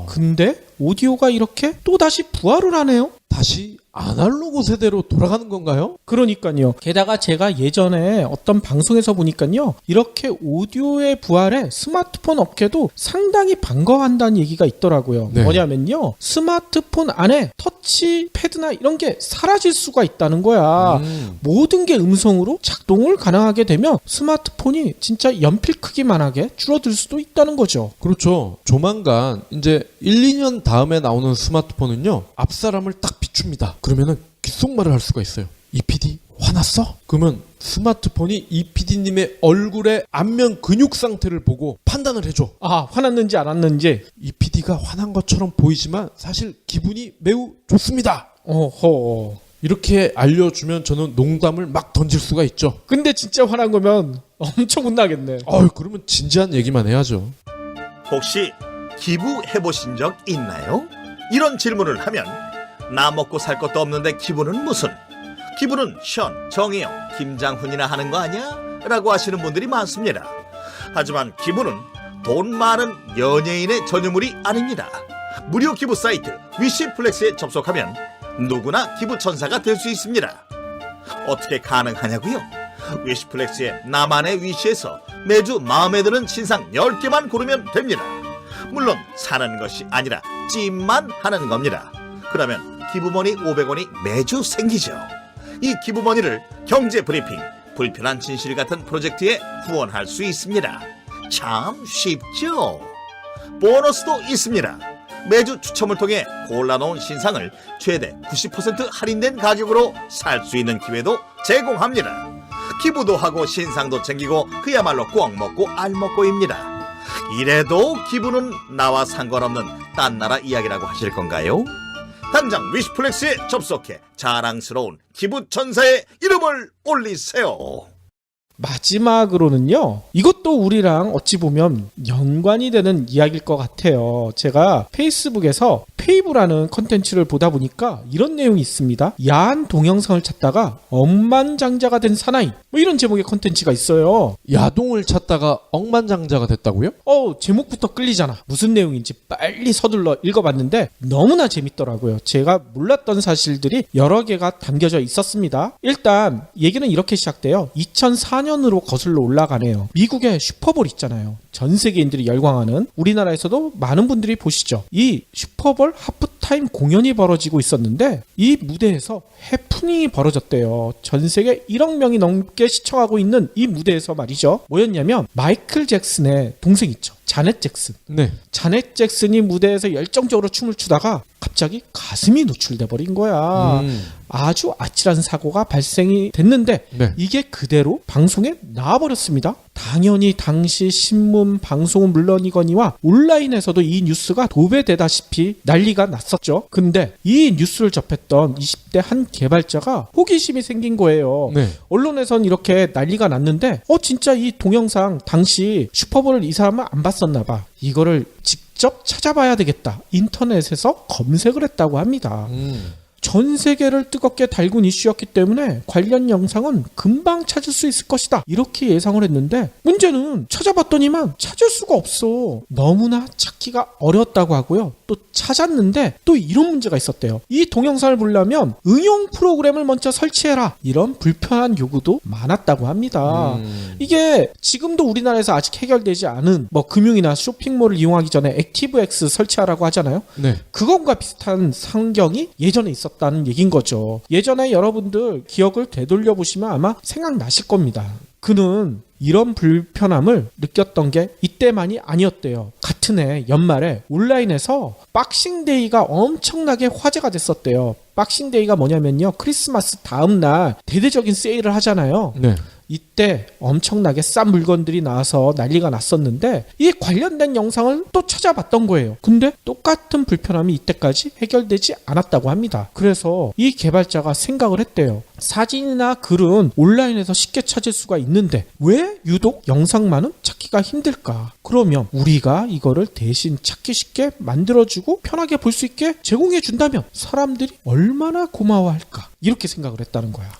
근데 오디오가 이렇게 또다시 부활을 하네요. 다시 아날로그 세대로 돌아가는 건가요? 그러니까요. 게다가 제가 예전에 어떤 방송에서 보니까요. 이렇게 오디오의 부활에 스마트폰 업계도 상당히 반가워한다는 얘기가 있더라고요. 네. 뭐냐면요. 스마트폰 안에 터치 패드나 이런 게 사라질 수가 있다는 거야. 모든 게 음성으로 작동을 가능하게 되면 스마트폰이 진짜 연필 크기만하게 줄어들 수도 있다는 거죠. 그렇죠. 조만간 이제 1, 2년 다음에 나오는 스마트폰은요. 앞사람을 딱 비춥니다. 그러면은 귓속말을 할 수가 있어요. 이 PD 화났어? 그러면 스마트폰이 이 PD님의 얼굴의 안면 근육 상태를 보고 판단을 해줘. 아, 화났는지 안 왔는지. 이 PD가 화난 것처럼 보이지만 사실 기분이 매우 좋습니다. 어허. 이렇게 알려주면 저는 농담을 막 던질 수가 있죠. 근데 진짜 화난 거면 엄청 혼나겠네. 그러면 진지한 얘기만 해야죠. 혹시 기부해보신 적 있나요? 이런 질문을 하면 나 먹고 살 것도 없는데 기부는 무슨? 기부는 션, 정혜영, 김장훈이나 하는 거 아니야? 라고 하시는 분들이 많습니다. 하지만 기부는 돈 많은 연예인의 전유물이 아닙니다. 무료 기부 사이트 위시플렉스에 접속하면 누구나 기부천사가 될 수 있습니다. 어떻게 가능하냐고요? 위시플렉스의 나만의 위시에서 매주 마음에 드는 신상 10개만 고르면 됩니다. 물론 사는 것이 아니라 찜만 하는 겁니다. 그러면 기부머니 500원이 매주 생기죠. 이 기부머니를 경제브리핑, 불편한 진실 같은 프로젝트에 후원할 수 있습니다. 참 쉽죠? 보너스도 있습니다. 매주 추첨을 통해 골라놓은 신상을 최대 90% 할인된 가격으로 살 수 있는 기회도 제공합니다. 기부도 하고 신상도 챙기고 그야말로 꽉 먹고 알 먹고입니다. 이래도 기부는 나와 상관없는 딴 나라 이야기라고 하실 건가요? 당장 위시플렉스에 접속해 자랑스러운 기부천사의 이름을 올리세요. 마지막으로는요. 이것도 우리랑 어찌 보면 연관이 되는 이야기일 것 같아요. 제가 페이스북에서 페이브라는 컨텐츠를 보다 보니까 이런 내용이 있습니다. 야한 동영상을 찾다가 억만장자가 된 사나이, 뭐 이런 제목의 컨텐츠가 있어요. 야동을 찾다가 억만장자가 됐다고요? 제목부터 끌리잖아. 무슨 내용인지 빨리 서둘러 읽어봤는데 너무나 재밌더라고요. 제가 몰랐던 사실들이 여러 개가 담겨져 있었습니다. 일단 얘기는 이렇게 시작돼요. 2004년으로 거슬러 올라가네요. 미국의 슈퍼볼 있잖아요. 전 세계인들이 열광하는, 우리나라에서도 많은 분들이 보시죠. 이 슈퍼볼 하프타임 공연이 벌어지고 있었는데 이 무대에서 해프닝이 벌어졌대요. 전 세계 1억 명이 넘게 시청하고 있는 이 무대에서 말이죠. 뭐였냐면 마이클 잭슨의 동생 있죠. 자넷 잭슨. 네. 자넷 잭슨이 무대에서 열정적으로 춤을 추다가 갑자기 가슴이 노출돼 버린 거야. 아주 아찔한 사고가 발생이 됐는데 네. 이게 그대로 방송에 나와버렸습니다. 당연히 당시 신문, 방송은 물론이거니와 온라인에서도 이 뉴스가 도배되다시피 난리가 났었죠. 근데 이 뉴스를 접했던 20대 한 개발자가 호기심이 생긴 거예요. 네. 언론에선 이렇게 난리가 났는데 진짜 이 동영상 당시 슈퍼볼을 이 사람은 안 봤었나 봐. 이거를 직접 찾아봐야 되겠다. 인터넷에서 검색을 했다고 합니다. 전 세계를 뜨겁게 달군 이슈였기 때문에 관련 영상은 금방 찾을 수 있을 것이다. 이렇게 예상을 했는데 문제는 찾아봤더니만 찾을 수가 없어. 너무나 찾기가 어렵다고 하고요. 또 찾았는데 또 이런 문제가 있었대요. 이 동영상을 보려면 응용 프로그램을 먼저 설치해라. 이런 불편한 요구도 많았다고 합니다. 이게 지금도 우리나라에서 아직 해결되지 않은 뭐 금융이나 쇼핑몰을 이용하기 전에 액티브엑스 설치하라고 하잖아요. 네. 그것과 비슷한 상경이 예전에 있었다는 얘긴 거죠. 예전에 여러분들 기억을 되돌려 보시면 아마 생각나실 겁니다. 그는 이런 불편함을 느꼈던 게 이때만이 아니었대요. 같은 해 연말에 온라인에서 박싱데이가 엄청나게 화제가 됐었대요. 박싱데이가 뭐냐면요, 크리스마스 다음날 대대적인 세일을 하잖아요. 네. 이때 엄청나게 싼 물건들이 나와서 난리가 났었는데 이 관련된 영상을 또 찾아봤던 거예요. 근데 똑같은 불편함이 이때까지 해결되지 않았다고 합니다. 그래서 이 개발자가 생각을 했대요. 사진이나 글은 온라인에서 쉽게 찾을 수가 있는데 왜 유독 영상만은 찾기가 힘들까? 그러면 우리가 이거를 대신 찾기 쉽게 만들어주고 편하게 볼 수 있게 제공해 준다면 사람들이 얼마나 고마워할까? 이렇게 생각을 했다는 거야.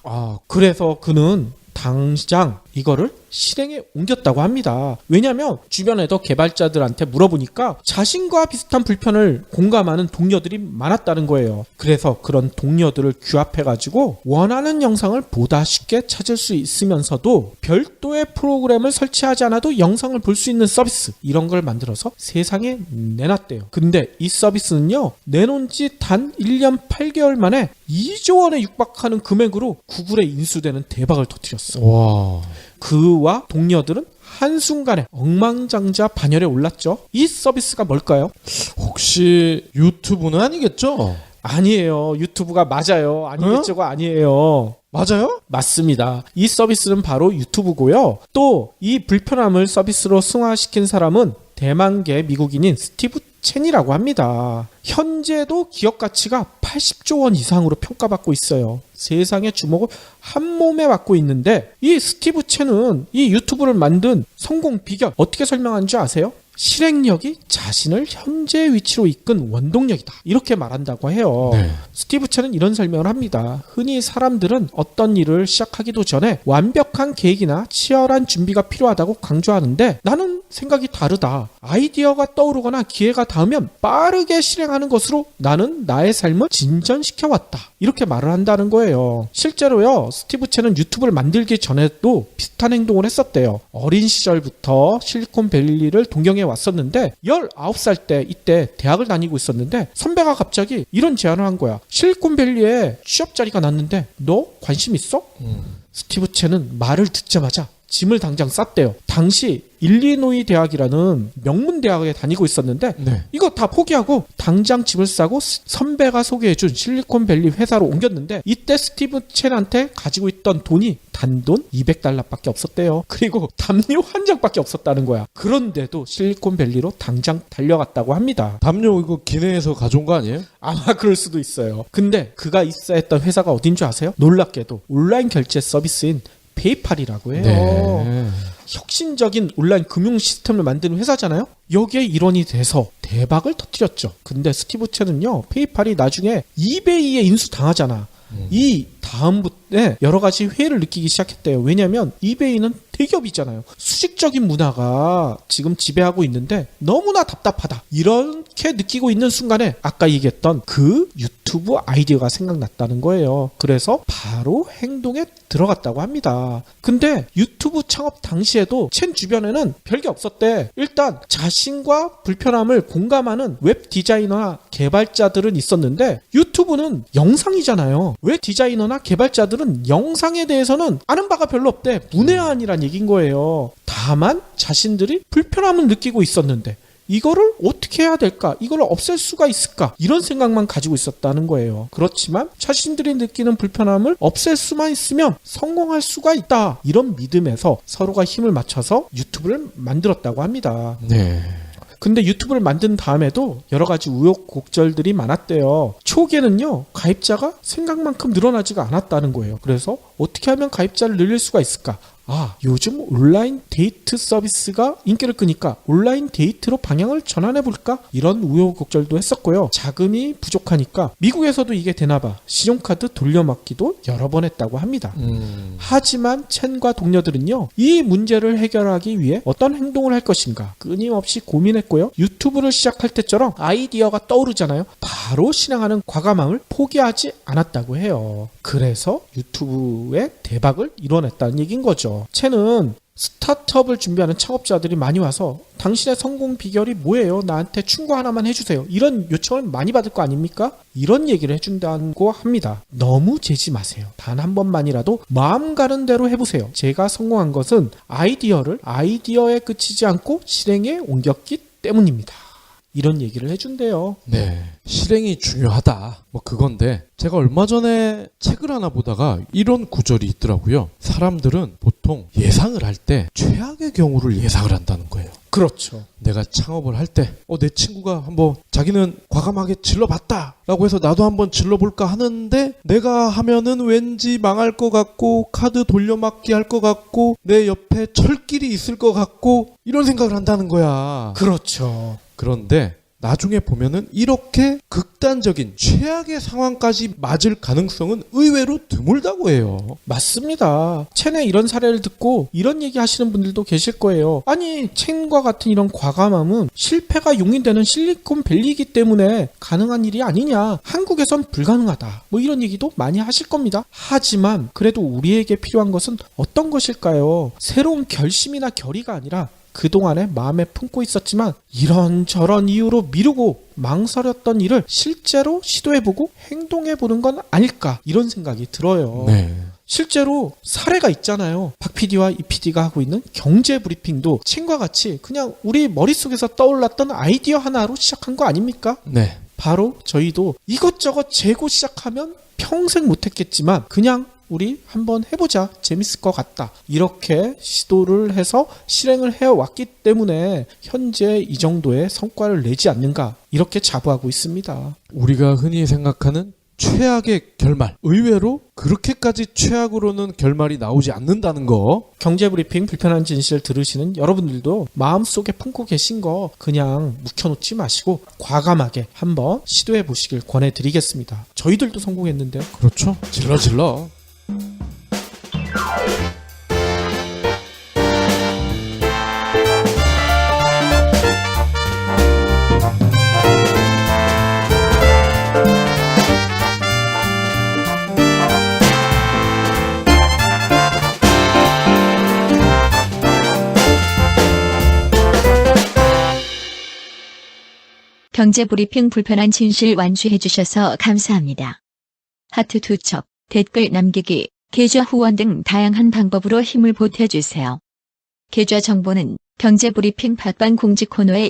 그래서 그는 당장 이거를 실행에 옮겼다고 합니다. 왜냐하면 주변에도 개발자들한테 물어보니까 자신과 비슷한 불편을 공감하는 동료들이 많았다는 거예요. 그래서 그런 동료들을 규합해가지고 원하는 영상을 보다 쉽게 찾을 수 있으면서도 별도의 프로그램을 설치하지 않아도 영상을 볼 수 있는 서비스, 이런 걸 만들어서 세상에 내놨대요. 근데 이 서비스는요, 내놓은 지 단 1년 8개월 만에 2조 원에 육박하는 금액으로 구글에 인수되는 대박을 터뜨렸어. 와. 그와 동료들은 한순간에 억만장자 반열에 올랐죠. 이 서비스가 뭘까요? 혹시 유튜브는 아니겠죠? 아니에요. 유튜브가 맞아요. 아니겠죠가 아니에요. 맞아요? 맞습니다. 이 서비스는 바로 유튜브고요. 또 이 불편함을 서비스로 승화시킨 사람은 대만계 미국인인 스티브 첸이라고 합니다. 현재도 기업 가치가 80조 원 이상으로 평가받고 있어요. 세상의 주목을 한 몸에 받고 있는데 이 스티브 첸은 이 유튜브를 만든 성공 비결 어떻게 설명하는 줄 아세요? 실행력이 자신을 현재 위치로 이끈 원동력이다. 이렇게 말한다고 해요. 네. 스티브 첸은 이런 설명을 합니다. 흔히 사람들은 어떤 일을 시작하기도 전에 완벽한 계획이나 치열한 준비가 필요하다고 강조하는데 나는 생각이 다르다. 아이디어가 떠오르거나 기회가 닿으면 빠르게 실행하는 것으로 나는 나의 삶을 진전시켜왔다. 이렇게 말을 한다는 거예요. 실제로요, 스티브 첸은 유튜브를 만들기 전에도 비슷한 행동을 했었대요. 어린 시절부터 실리콘밸리를 동경해 왔었는데 19살 때 이때 대학을 다니고 있었는데 선배가 갑자기 이런 제안을 한 거야. 실리콘밸리에 취업 자리가 났는데 너 관심 있어? 스티브 첸은 말을 듣자마자 짐을 당장 쌌대요. 당시 일리노이 대학이라는 명문 대학에 다니고 있었는데 네. 이거 다 포기하고 당장 집을 싸고 선배가 소개해준 실리콘밸리 회사로 옮겼는데 이때 스티브 첸한테 가지고 있던 돈이 단돈 $200밖에 없었대요. 그리고 담요 한 장밖에 없었다는 거야. 그런데도 실리콘밸리로 당장 달려갔다고 합니다. 담요 이거 기내에서 가져온 거 아니에요? 아마 그럴 수도 있어요. 근데 그가 있어야 했던 회사가 어딘 줄 아세요? 놀랍게도 온라인 결제 서비스인 페이팔이라고 해요. 네. 혁신적인 온라인 금융 시스템을 만드는 회사잖아요. 여기에 일원이 돼서 대박을 터뜨렸죠. 근데 스티브 첸은요, 페이팔이 나중에 이베이에 인수당하잖아. 이 다음부터 여러 가지 회의를 느끼기 시작했대요. 왜냐하면 이베이는 대기업이잖아요. 수직적인 문화가 지금 지배하고 있는데 너무나 답답하다. 이렇게 느끼고 있는 순간에 아까 얘기했던 그 유튜브 아이디어가 생각났다는 거예요. 그래서 바로 행동에 들어갔다고 합니다. 근데 유튜브 창업 당시에도 첸 주변에는 별게 없었대. 일단 자신과 불편함을 공감하는 웹 디자이너나 개발자들은 있었는데 유튜브는 영상이잖아요. 웹 디자이너나 개발자들은 영상에 대해서는 아는 바가 별로 없대. 문외한이란 얘기인 거예요. 다만 자신들이 불편함을 느끼고 있었는데 이거를 어떻게 해야 될까? 이걸 없앨 수가 있을까? 이런 생각만 가지고 있었다는 거예요. 그렇지만 자신들이 느끼는 불편함을 없앨 수만 있으면 성공할 수가 있다. 이런 믿음에서 서로가 힘을 맞춰서 유튜브를 만들었다고 합니다. 네. 근데 유튜브를 만든 다음에도 여러 가지 우여곡절들이 많았대요. 초기에는요, 가입자가 생각만큼 늘어나지가 않았다는 거예요. 그래서 어떻게 하면 가입자를 늘릴 수가 있을까? 요즘 온라인 데이트 서비스가 인기를 끄니까 온라인 데이트로 방향을 전환해볼까? 이런 우여곡절도 했었고요. 자금이 부족하니까 미국에서도 이게 되나봐 신용카드 돌려막기도 여러 번 했다고 합니다. 하지만 첸과 동료들은요, 이 문제를 해결하기 위해 어떤 행동을 할 것인가 끊임없이 고민했고요. 유튜브를 시작할 때처럼 아이디어가 떠오르잖아요. 바로 실행하는 과감함을 포기하지 않았다고 해요. 그래서 유튜브의 대박을 이뤄냈다는 얘기인 거죠. 첸은 스타트업을 준비하는 창업자들이 많이 와서 당신의 성공 비결이 뭐예요? 나한테 충고 하나만 해주세요. 이런 요청을 많이 받을 거 아닙니까? 이런 얘기를 해준다고 합니다. 너무 재지 마세요. 단 한 번만이라도 마음 가는 대로 해보세요. 제가 성공한 것은 아이디어에 그치지 않고 실행에 옮겼기 때문입니다. 이런 얘기를 해준대요. 네, 실행이 중요하다. 뭐 그건데 제가 얼마 전에 책을 하나 보다가 이런 구절이 있더라고요. 사람들은 보통 예상을 할 때 최악의 경우를 예상을 한다는 거예요. 그렇죠. 내가 창업을 할 때 내 친구가 한번 자기는 과감하게 질러봤다 라고 해서 나도 한번 질러볼까 하는데 내가 하면은 왠지 망할 것 같고 카드 돌려막기 할 것 같고 내 옆에 철길이 있을 것 같고 이런 생각을 한다는 거야. 그렇죠. 그런데 나중에 보면은 이렇게 극단적인 최악의 상황까지 맞을 가능성은 의외로 드물다고 해요. 맞습니다. 첸의 이런 사례를 듣고 이런 얘기 하시는 분들도 계실 거예요. 아니, 첸과 같은 이런 과감함은 실패가 용인되는 실리콘밸리이기 때문에 가능한 일이 아니냐. 한국에선 불가능하다. 뭐 이런 얘기도 많이 하실 겁니다. 하지만 그래도 우리에게 필요한 것은 어떤 것일까요? 새로운 결심이나 결의가 아니라 그동안에 마음에 품고 있었지만 이런저런 이유로 미루고 망설였던 일을 실제로 시도해보고 행동해보는 건 아닐까, 이런 생각이 들어요. 네. 실제로 사례가 있잖아요. 박 PD와 이 PD가 하고 있는 경제 브리핑도 첸과 같이 그냥 우리 머릿속에서 떠올랐던 아이디어 하나로 시작한 거 아닙니까? 네. 바로 저희도 이것저것 재고 시작하면 평생 못했겠지만 그냥 우리 한번 해보자, 재밌을 것 같다, 이렇게 시도를 해서 실행을 해왔기 때문에 현재 이 정도의 성과를 내지 않는가, 이렇게 자부하고 있습니다. 우리가 흔히 생각하는 최악의 결말, 의외로 그렇게까지 최악으로는 결말이 나오지 않는다는 거. 경제브리핑 불편한 진실 들으시는 여러분들도 마음속에 품고 계신 거 그냥 묵혀놓지 마시고 과감하게 한번 시도해 보시길 권해드리겠습니다. 저희들도 성공했는데요. 그렇죠. 질러. 경제브리핑 불편한 진실 완수해주셔서 감사합니다. 하트 2척, 댓글 남기기, 계좌 후원 등 다양한 방법으로 힘을 보태주세요. 계좌 정보는 경제브리핑 팟빵 공지 코너에